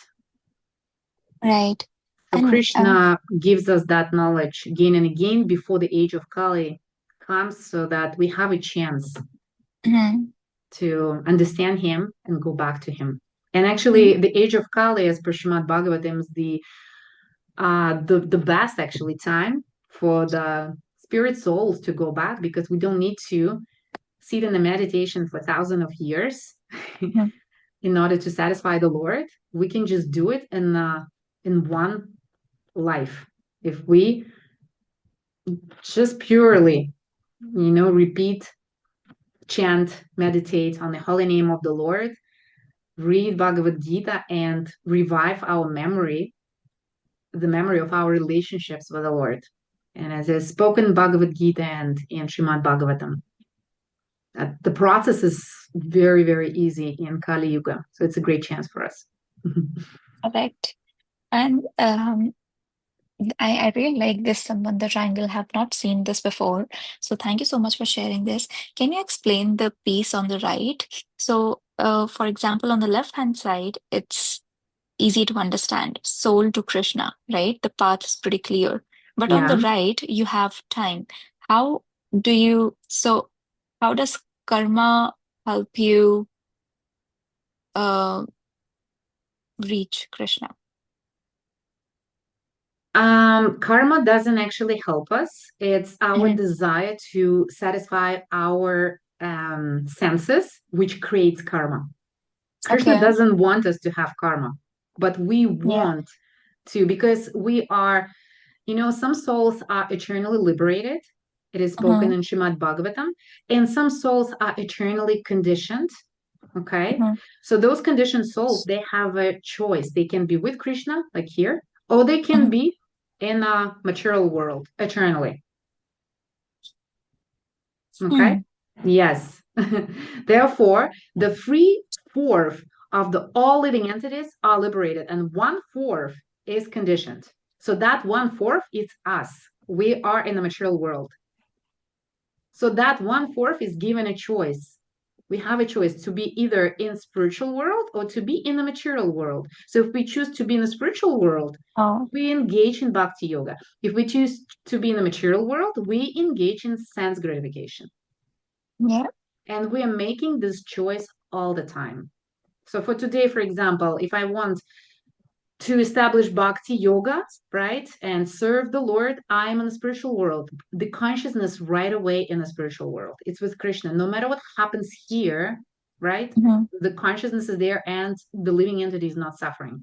right. So And Krishna gives us that knowledge again and again before the age of Kali comes, so that we have a chance mhm, to understand him and go back to him. And mhm, actually, the age of Kali, as per Srimad Bhagavatam, is the best actually time for the spirit souls to go back, because we don't need to sit in the meditation for thousands of years mhm. in order to satisfy the Lord. We can just do it in one life if we just purely, repeat, chant, meditate on the holy name of the Lord, read Bhagavad-gītā, and revive our memory, the memory of our relationships with the Lord. And as is spoken in Bhagavad-gītā and in Srimad Bhagavatam, the process is very, very easy in Kali Yuga. So it's a great chance for us. Correct. And I really like this Sambandha triangle. Have not seen this before. So thank you so much for sharing this. Can you explain the piece on the right? So, for example, on the left-hand side, it's easy to understand. Soul to Krishna, right? The path is pretty clear. But on the Yeah. right, you have time. How so how does karma help you uh, reach Krishna? Karma doesn't actually help us. It's our Mhm. desire to satisfy our senses, which creates karma. Krishna Okay. doesn't want us to have karma, but we Yeah. want to, because we are, some souls are eternally liberated. It is spoken Uh-huh. in Srimad Bhagavatam, and some souls are eternally conditioned. Okay. Uh-huh. So those conditioned souls, they have a choice. They can be with Krishna, like here, or they can Uh-huh. be in a material world eternally. Okay. Hmm. Yes. Therefore, the free fourth of the all living entities are liberated, and 1/4 is conditioned. So that 1/4 is us. We are in the material world. So that 1/4 is given a choice. We have a choice to be either in spiritual world or to be in the material world. So if we choose to be in the spiritual world, Oh, we engage in bhakti yoga. If we choose to be in the material world, we engage in sense gratification. yeah. And we are making this choice all the time. So for today, for example, if I want to establish bhakti yoga, right, and serve the Lord, I'm in the spiritual world. The consciousness right away in the spiritual world. It's with Krishna. No matter what happens here, right, Mm-hmm. the consciousness is there and the living entity is not suffering.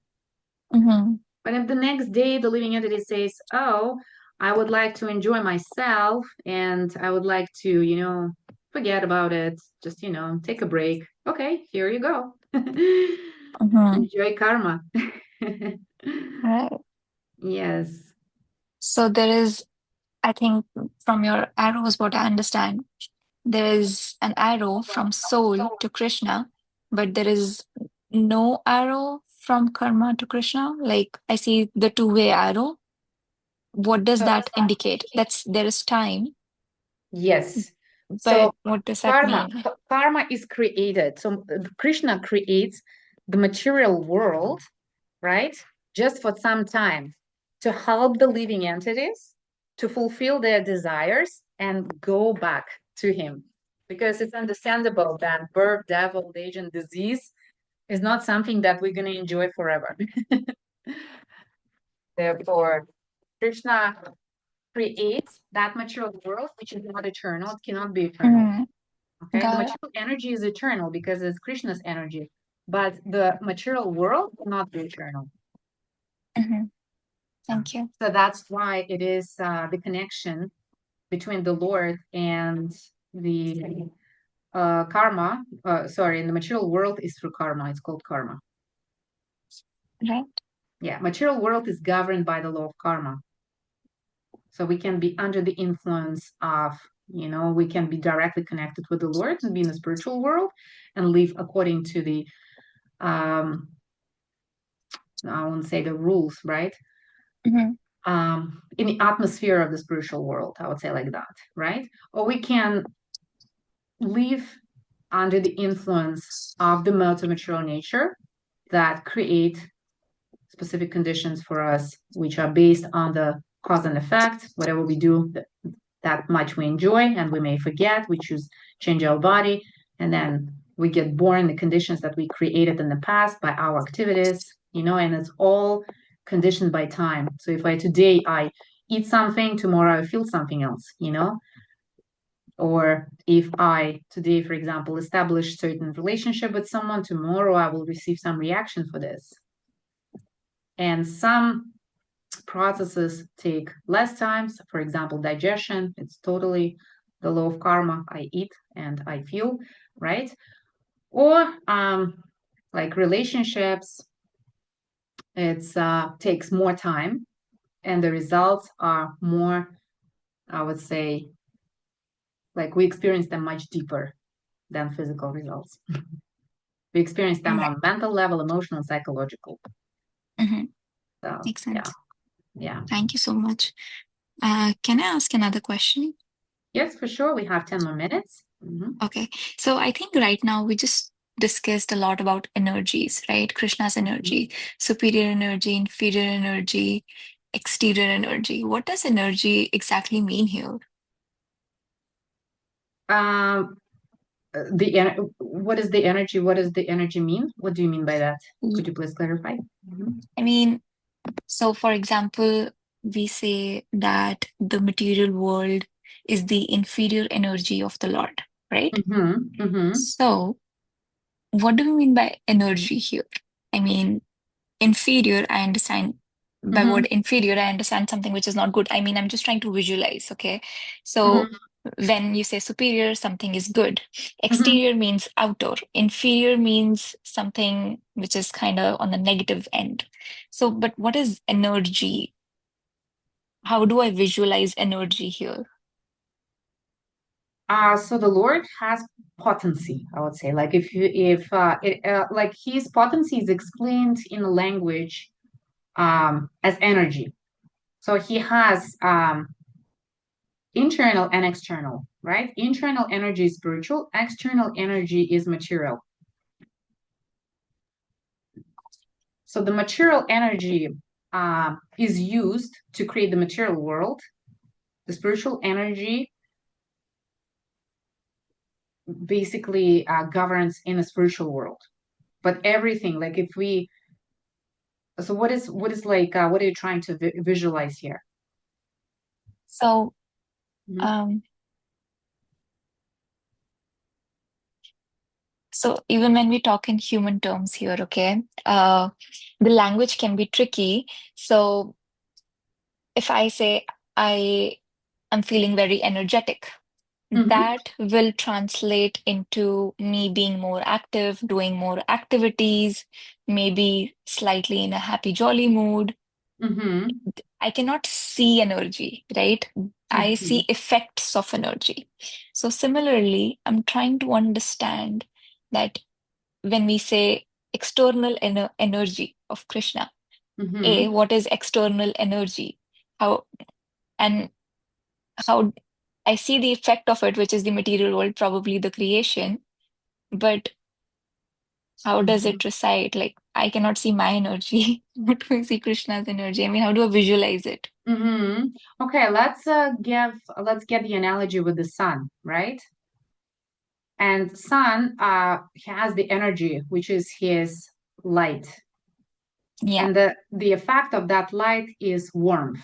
Mm-hmm. But if the next day the living entity says, oh, I would like to enjoy myself and I would like to, forget about it, just, take a break. Okay, here you go. Mm-hmm. Enjoy karma. Right. Yes. So there is, I think, from your arrows, what I understand, there is an arrow from soul to Krishna, but there is no arrow from karma to Krishna. Like I see the two-way arrow. What does So, that indicate? There is time, yes. So but what does that karma, mean? karma is created. So Krishna creates the material world, right? Just for some time to help the living entities to fulfill their desires and go back to him. Because it's understandable that birth, death, old age, and disease is not something that we're going to enjoy forever. Therefore, Krishna creates that material world, which is not eternal. It cannot be eternal. Mm, Okay. The got it. material energy is eternal because it's Krishna's energy. but the material world is not the eternal. Thank you. So that's why it is the connection between the Lord and the karma. Sorry, in the material world is through karma. It's called karma. Right. Yeah, material world is governed by the law of karma. So we can be under the influence of, we can be directly connected with the Lord and be in the spiritual world and live according to the, I won't say the rules, right? In the atmosphere of the spiritual world, I would say like that, right? Or we can live under the influence of the modes of material nature that create specific conditions for us, which are based on the cause and effect. Whatever we do, that much we enjoy, and we may forget. We change our body, and then we get born in the conditions that we created in the past by our activities, and it's all conditioned by time. So if today I eat something, tomorrow I feel something else, or if I today, for example, establish certain relationship with someone, tomorrow I will receive some reaction for this. And some processes take less time. So for example, digestion, it's totally the law of karma. I eat and I feel, right? Or like relationships, it takes more time and the results are more, I would say, like we experience them much deeper than physical results. We experience them on mental level, emotional, psychological. So, Makes sense. Yeah. Thank you so much. Can I ask another question? Yes, for sure. We have 10 more minutes. Okay. So I think right now we just discussed a lot about energies, right? Krishna's energy, superior energy, inferior energy, exterior energy. What does energy exactly mean here? What is the energy? What does the energy mean? What do you mean by that? Could you please clarify? I mean, so for example, we say that the material world is the inferior energy of the Lord, right? So what do we mean by energy here? I mean, inferior, I understand. By word inferior, I understand something which is not good. I mean, I'm just trying to visualize, okay? So when you say superior, something is good. Exterior means outer. Inferior means something which is kind of on the negative end. So, but what is energy? How do I visualize energy here? So the Lord has potency, I would say. Like like his potency is explained in a language as energy. So he has internal and external, right? Internal energy is spiritual, external energy is material. So the material energy is used to create the material world. The spiritual energy basically governs in the spiritual world. But everything, like so what is like, what are you trying to visualize here? So, so even when we talk in human terms here, okay, the language can be tricky. So if I say I am feeling very energetic, that will translate into me being more active, doing more activities, maybe slightly in a happy, jolly mood. I cannot see energy, right? I see effects of energy. So similarly, I'm trying to understand that when we say external energy of Krishna, what is external energy? How I see the effect of it, which is the material world, probably the creation, but how does it reside? Like, I cannot see my energy. How do I see Krishna's energy? I mean, how do I visualize it? Okay, let's get the analogy with the sun, right? And sun has the energy, which is his light. Yeah. And the effect of that light is warmth,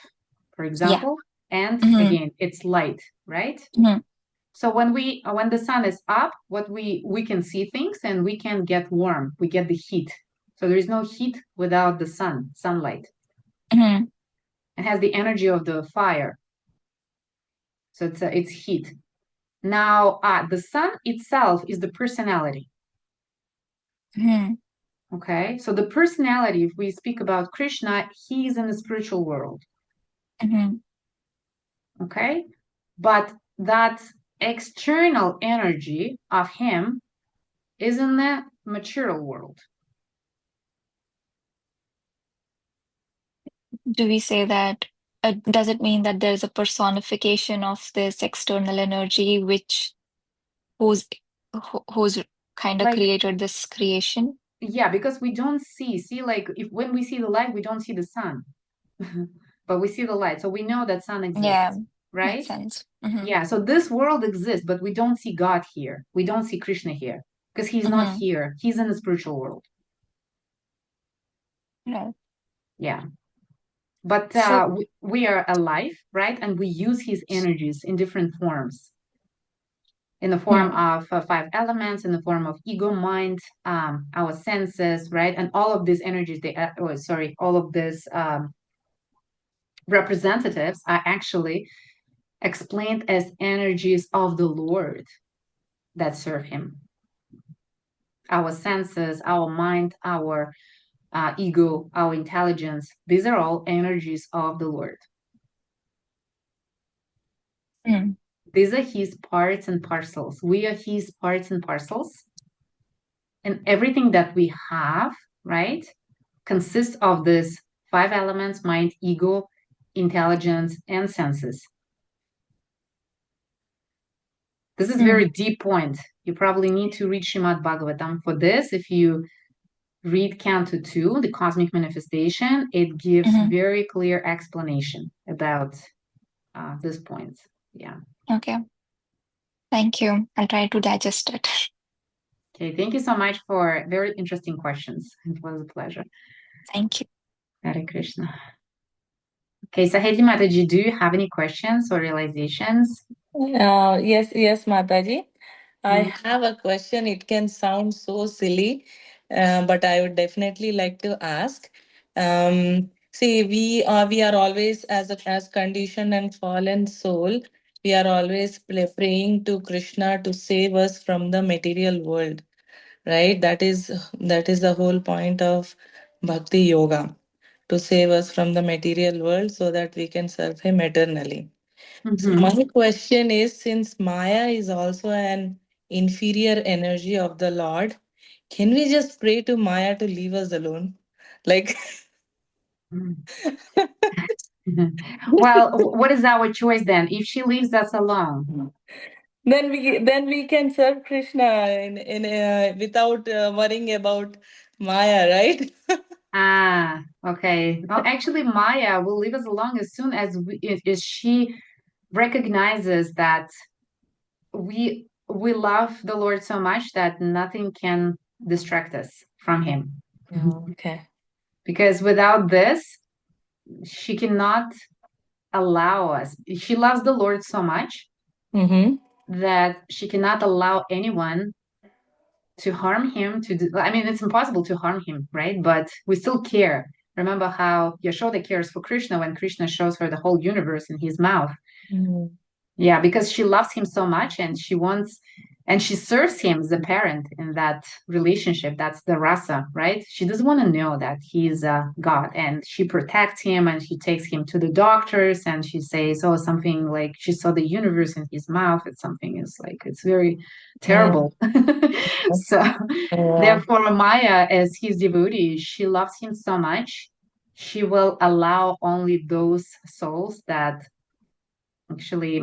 for example. And again, it's light, right? So when the sun is up, what we can see things and we can get warm. We get the heat. So there is no heat without the sunlight. Mhm. It has the energy of the fire. So it's heat. Now, the sun itself is the personality. Mhm. Okay, so the personality, if we speak about Krishna, he's in the spiritual world. Mhm. Okay, but that external energy of him is in the material world. Do we say that? Does it mean that there's a personification of this external energy who's who's kind of Like, created this creation? yeah, because we don't see like if when we see the light, we don't see the sun, but we see the light, so we know that sun Yeah, exists, makes right? sense. Mhm. Yeah, so this world exists, but we don't see God here. We don't see Krishna here because he's not Mhm. here. He's in the spiritual world. Right. Yeah. But So, we are alive, right? And we use his energies in different forms, in the form hmm. of 5 elements, in the form of ego, mind, our senses, right? And all of these energies, all of these representatives are actually explained as energies of the Lord that serve him. Our senses, our mind, our ego, our intelligence, these are all energies of the Lord. Mm. These are his parts and parcels. We are his parts and parcels. And everything that we have, right, consists of these 5 elements: mind, ego, intelligence, and senses. This is a very deep point. You probably need to read Srimad Bhagavatam for this. If you read Canto 2, the cosmic manifestation, it gives Mhm. very clear explanation about this point. Yeah. Okay. Thank you. I'll try to digest it. Okay. Thank you so much for very interesting questions. It was a pleasure. Thank you. Hare Krishna. Okay, Sahedi Mataji, do you have any questions or realizations? Yes, Mataji. I Mm. have a question. It can sound so silly, but I would definitely like to ask. See, we are always as conditioned and fallen soul. We are always praying to Krishna to save us from the material world, right? That is the whole point of Bhakti Yoga, to save us from the material world so that we can serve Him eternally. So Mhm. my question is, since Maya is also an inferior energy of the Lord, can we just pray to Maya to leave us alone? Like, Well, what is our choice then? If she leaves us alone, then we can serve Krishna in without worrying about Maya, right? okay. Well, actually, Maya will leave us alone as soon as if she recognizes that we love the Lord so much that nothing can distract us from Him. Okay. Because without this, she cannot allow us. She loves the Lord so much Mm-hmm. that she cannot allow anyone to harm him. I mean, it's impossible to harm him, right? But we still care. Remember how Yashoda cares for Krishna when Krishna shows her the whole universe in his mouth. Mm-hmm. Yeah, because she loves him so much and she serves him as a parent in that relationship. That's the rasa, right? She doesn't want to know that he's God, and she protects him and she takes him to the doctors and she says, oh, something like she saw the universe in his mouth. It's something is like, it's very Yeah. terrible. So Yeah. therefore, Maya, as his devotee, she loves him so much. She will allow only those souls that actually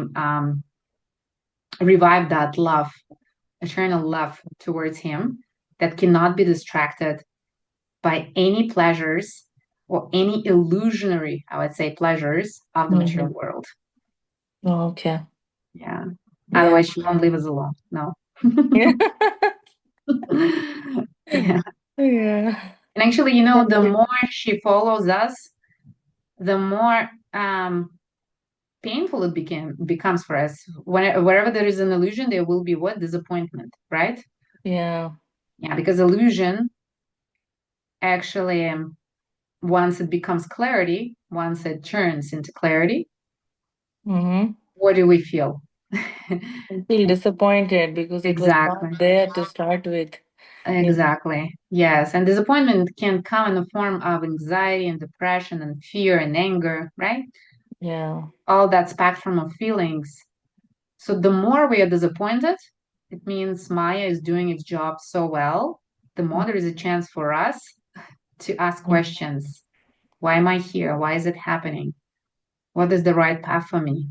revive that love, eternal love towards him, that cannot be distracted by any pleasures or any illusionary, I would say, pleasures of the material Mm-hmm. world. Okay. Yeah. Yeah. Otherwise, she won't leave us alone. No. Yeah. Yeah. Yeah. And actually, the more she follows us, the more painful it becomes for us. Wherever there is an illusion, there will be what? Disappointment, right? Yeah. Yeah, because illusion actually, once it becomes clarity, once it turns into clarity, Mm-hmm. what do we feel? I feel disappointed because it was Exactly. not there to start with. Yeah. Exactly. Yes. And disappointment can come in the form of anxiety and depression and fear and anger, right? Yeah. All that spectrum of feelings. So the more we are disappointed, it means Maya is doing its job so well. The more there is a chance for us to ask questions. Why am I here? Why is it happening? What is the right path for me?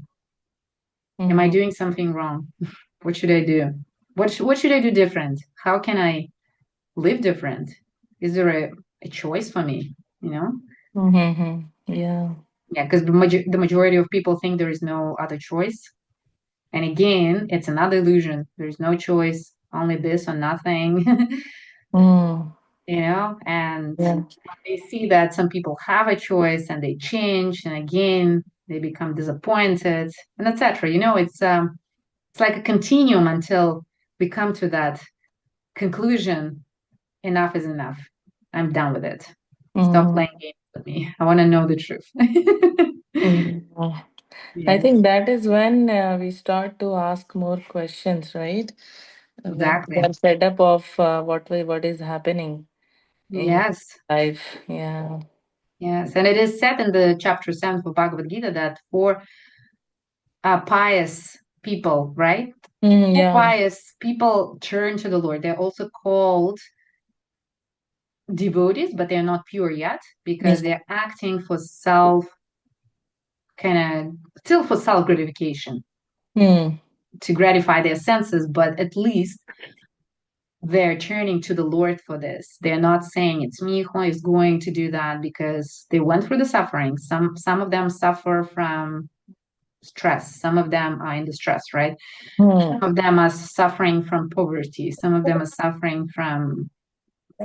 Am I Mm-hmm. doing something wrong? What should I do? What should I do different? How can I live different? Is there a choice for me? You know? Mm-hmm. Yeah. Yeah, because the majority of people think there is no other choice. And again, it's another illusion. There's no choice, only this or nothing. Mm. And Yeah. they see that some people have a choice and they change, and again they become disappointed, and etc. It's like a continuum until we come to that conclusion. Enough is enough. I'm done with it. Stop Mm. playing games with me. I want to know the truth. Mm. I Yes, think that is when we start to ask more questions, right? When we exactly. are fed up of what is happening in Yes, life. Yeah. yes. And it is said in the chapter 7 of Bhagavad-gītā that for pious people, right? Mm, yeah. Pious people turn to the Lord. They're also called devotees, but they're not pure yet because Yeah. they're acting for still for self gratification, Mm. to gratify their senses, but at least they're turning to the Lord for this. They're not saying it's me who is going to do that because they went through the suffering. Some of them suffer from stress. Some of them are in distress, right? Mm. Some of them are suffering from poverty. Some of them are suffering from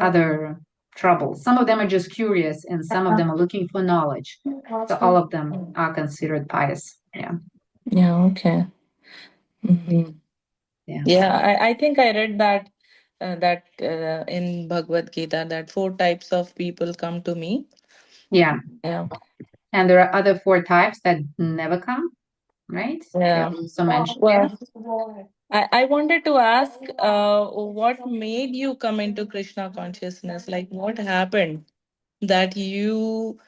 other troubles. Some of them are just curious, and some of them are looking for knowledge. So all of them are considered pious. Yeah. Yeah, okay. Mhm. Yeah. Yeah, I think I read that in Bhagavad Gita that four types of people come to me. Yeah. Yeah. And there are other four types that never come, right? They're Yeah. also mentioned there. Well, I wanted to ask what made you come into Krishna consciousness? Like what happened that you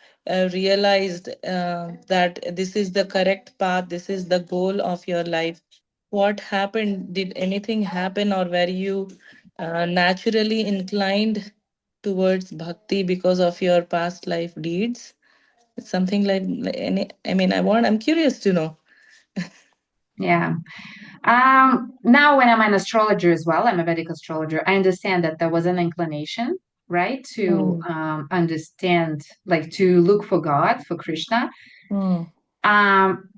realized that this is the correct path, this is the goal of your life? What happened? Did anything happen, or were you naturally inclined towards bhakti because of your past life deeds? It's something like any. I mean, I'm curious to know. Yeah. Now, when I'm an astrologer as well, I'm a Vedic astrologer, I understand that there was an inclination, right, to Mm, understand, like to look for God, for Krishna. mm, Um,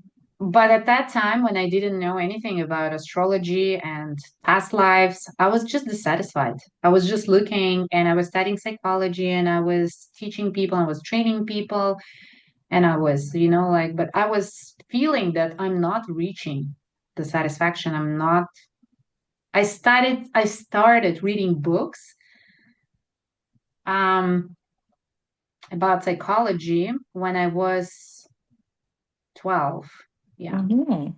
but at that time, when I didn't know anything about astrology and past lives, I was just dissatisfied. I was just looking and I was studying psychology and I was teaching people, I was training people, and I was, but I was feeling that I'm not reaching the satisfaction. I started reading books um, about psychology when I was 12. Yeah. mhm.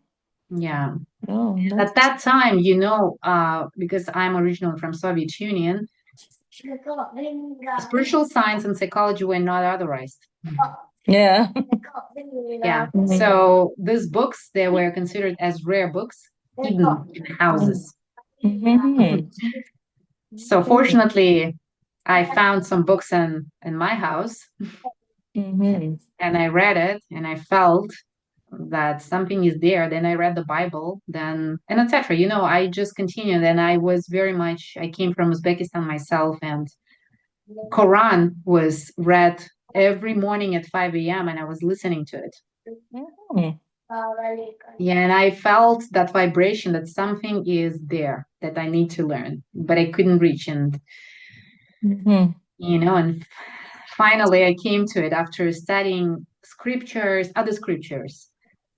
Yeah. Oh, At that's that time, because I'm originally from Soviet Union, spiritual science and psychology were not authorized. yeah. Yeah. Mhm. So these books, they were considered as rare books, hidden in houses. Mhm. So fortunately, I found some books in my house Mhm. and I read it and I felt that something is there. Then I read the Bible, then and etc. I just continued and I came from Uzbekistan myself, and Quran was read every morning at 5 a.m. and I was listening to it. Mhm. Yeah, and I felt that vibration that something is there that I need to learn, but I couldn't reach. Mhm. And finally I came to it after studying other scriptures.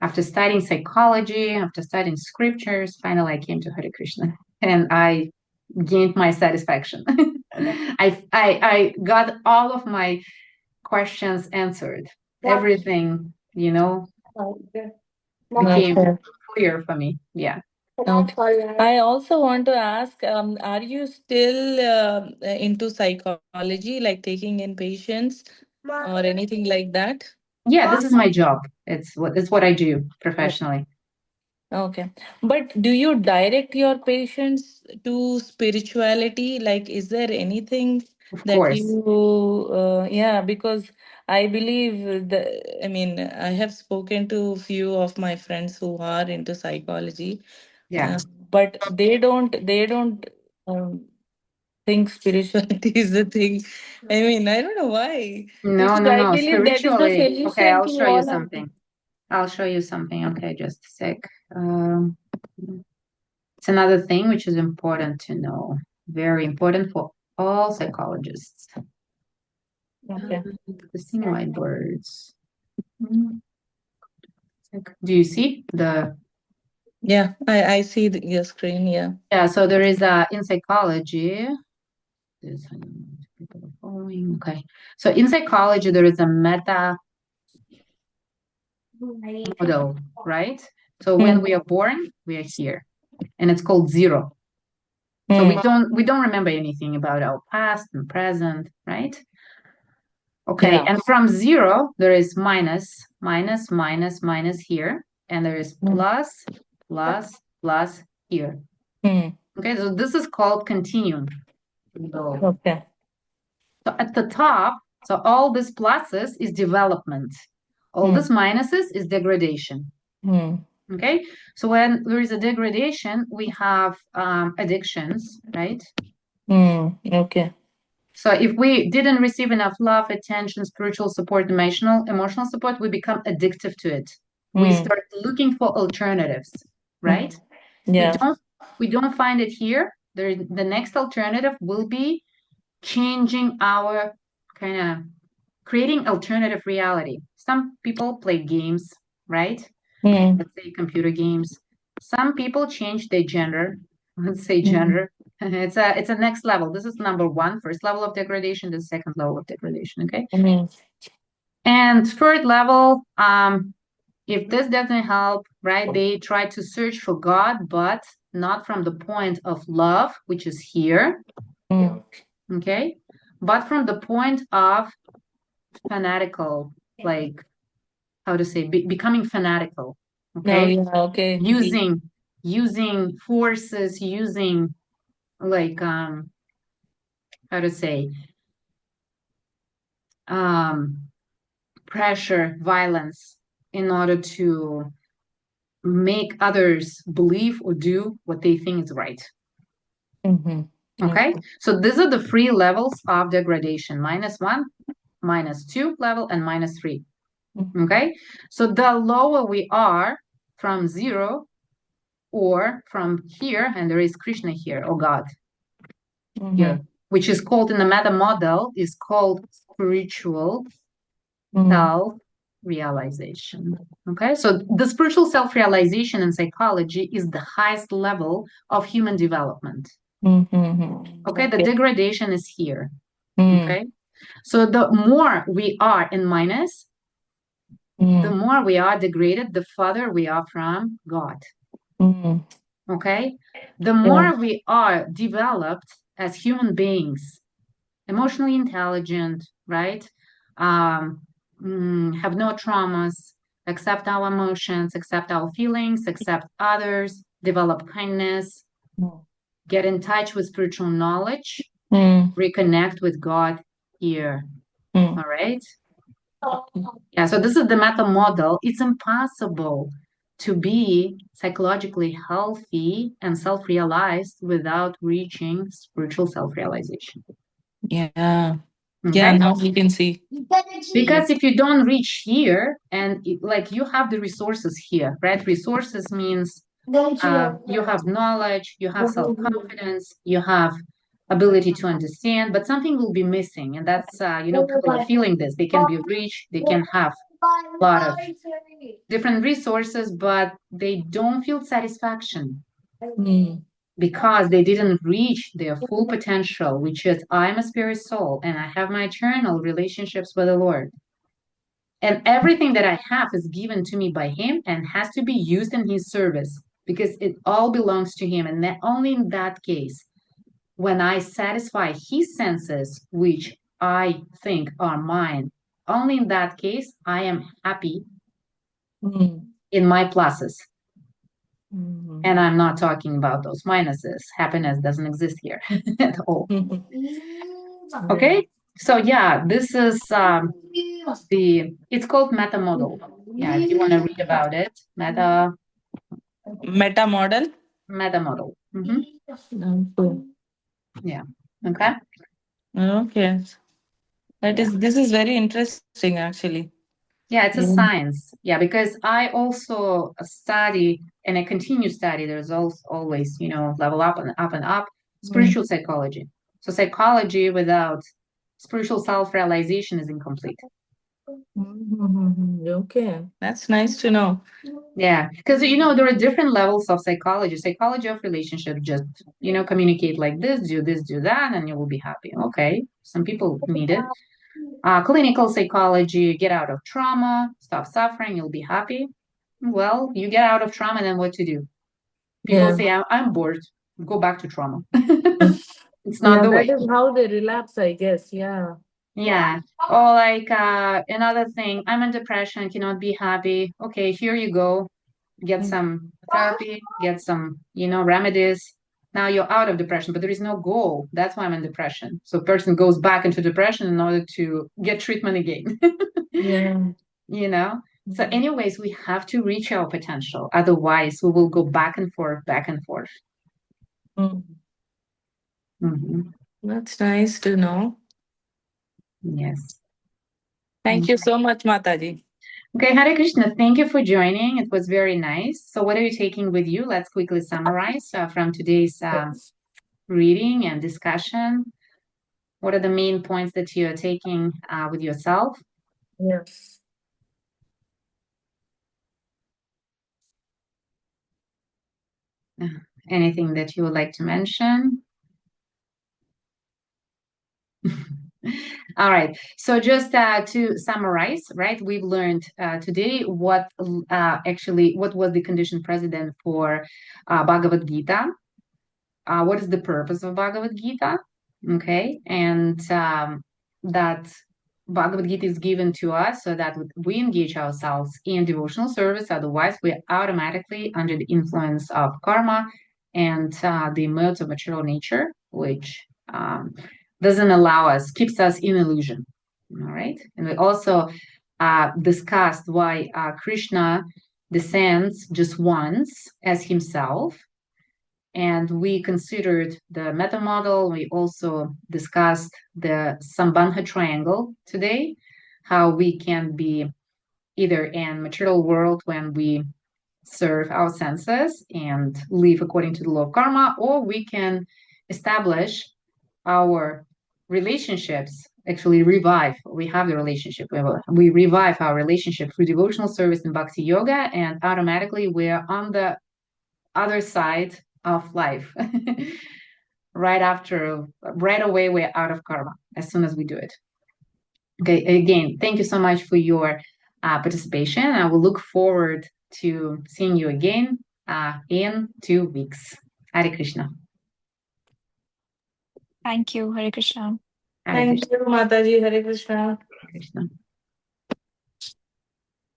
after studying psychology, after studying scriptures, finally I came to Hare Krishna and I gained my satisfaction. I got all of my questions answered. Everything, became Okay. clear for me. Yeah. Okay. I also want to ask, are you still into psychology, like taking in patients or anything like that? Yeah, this is my job. It's what I do professionally. Okay. But do you direct your patients to spirituality? Like, is there anything Of that course. you, yeah, because I believe I mean, I have spoken to a few of my friends who are into psychology, Yeah. but they don't think spirituality is the thing. I mean, I don't know why. No, Because no, I no. believe that is the Spiritually. Okay, solution I'll to show you all of something. I'll show you something. Okay, just a sec. It's another thing which is important to know. Very important for all psychologists. Okay. The thing white words. Do you see the? Yeah, I see your screen. Yeah. Yeah, so there is in psychology. People are following. Okay, so in psychology there is a meta model, right? So when we are born, we are here, and it's called zero. So we don't remember anything about our past and present, right? Okay, Yeah. and from zero there is minus, minus, minus, minus here, and there is plus, plus, plus here. Okay, so this is called continuum. Okay. So at the top, so all these pluses is development. All these minuses is degradation. Okay, so when there is a degradation, we have addictions, right? Okay. So if we didn't receive enough love, attention, spiritual support, emotional support, we become addictive to it. We start looking for alternatives, right? Yeah. We don't find it here. The next alternative will be changing our kind of creating alternative reality. Some people play games, right? Let's say computer games. Some people change their gender. Let's say gender. It's a next level. This is number one, first level of degradation, the second level of degradation. Okay. And third level, if this doesn't help, right, they try to search for God, but not from the point of love, which is here. Okay, but from the point of fanatical, like how to say, becoming fanatical. Okay. Oh, yeah. Okay. Using forces, using like how to say pressure, violence in order to make others believe or do what they think is right. Okay, so these are the three levels of degradation: -1, -2 level, and -3. Okay, so the lower we are from zero or from here, and there is Krishna here, or God here, which is called in the meta model, is called spiritual self-realization. Okay, so the spiritual self-realization in psychology is the highest level of human development. Okay, the degradation is here. Okay, so the more we are in minus, the more we are degraded, the further we are from God. Okay, the more we are developed as human beings, emotionally intelligent, right? Have no traumas, accept our emotions, accept our feelings, accept others, develop kindness, get in touch with spiritual knowledge, reconnect with God here. All right. Yeah, so this is the meta model. It's impossible to be psychologically healthy and self-realized without reaching spiritual self-realization. Yeah. Okay? Yeah, now we can see. Because if you don't reach here, and like you have the resources here, right? Resources means you have knowledge, you have self-confidence, you have ability to understand, but something will be missing. And that's, people are feeling this. They can be rich, they can have lot of different resources, but they don't feel satisfaction because they didn't reach their full potential, which is I'm a spirit soul and I have my eternal relationships with the Lord. And everything that I have is given to me by Him and has to be used in His service because it all belongs to Him. And that only in that case, when I satisfy His senses, which I think are mine, only in that case, I am happy in my pluses. And I'm not talking about those minuses. Happiness doesn't exist here at all. Okay? So yeah, this is it's called meta model. Yeah, if you want to read about it, meta model. Meta model. Okay. Yeah. Okay. Okay. This is very interesting actually. Yeah, it's a science. Yeah, because I also study and I continue to study. There's always, level up and up and up, spiritual psychology. So psychology without spiritual self-realization is incomplete. Okay, that's nice to know. Yeah, because there are different levels of psychology. Psychology of relationship, just communicate like this, do that, and you will be happy. Okay, some people need it. Clinical psychology, get out of trauma, stop suffering, you'll be happy. Well, you get out of trauma, then what to do? People say, I'm bored, go back to trauma. It's not the way. That is how they relapse, I guess. Yeah. Yeah. Or like another thing, I'm in depression, cannot be happy. Okay, here you go. Get some therapy, get some, remedies. Now you're out of depression, but there is no goal. That's why I'm in depression. So a person goes back into depression in order to get treatment again. Yeah. So anyways, we have to reach our potential. Otherwise, we will go back and forth, back and forth. That's nice to know. Yes. Thank you so much, Mataji. Okay, Hare Krishna, thank you for joining. It was very nice. So what are you taking with you? Let's quickly summarize from today's reading and discussion. What are the main points that you're taking with yourself? Yes. Anything that you would like to mention? All right. So just to summarize, right, we've learned today what was the condition precedent for Bhagavad-gītā. What is the purpose of Bhagavad-gītā? Okay. And that Bhagavad-gītā is given to us so that we engage ourselves in devotional service. Otherwise, we're automatically under the influence of karma and the modes of material nature, which doesn't allow us, keeps us in illusion. All right. And we also discussed why Krishna descends just once as himself. And we considered the meta model. We also discussed the Sambandha triangle today, how we can be either in material world when we serve our senses and live according to the law of karma, or we can establish our relationships, actually revive. We have the relationship. We revive our relationship through devotional service and bhakti yoga, and automatically we're on the other side of life. Right away, we're out of karma as soon as we do it. Okay, again, thank you so much for your participation. I will look forward to seeing you again in 2 weeks. Hare Krishna. Thank you, Hare Krishna. Thank you, Mataji. Hare Krishna. Hare Krishna.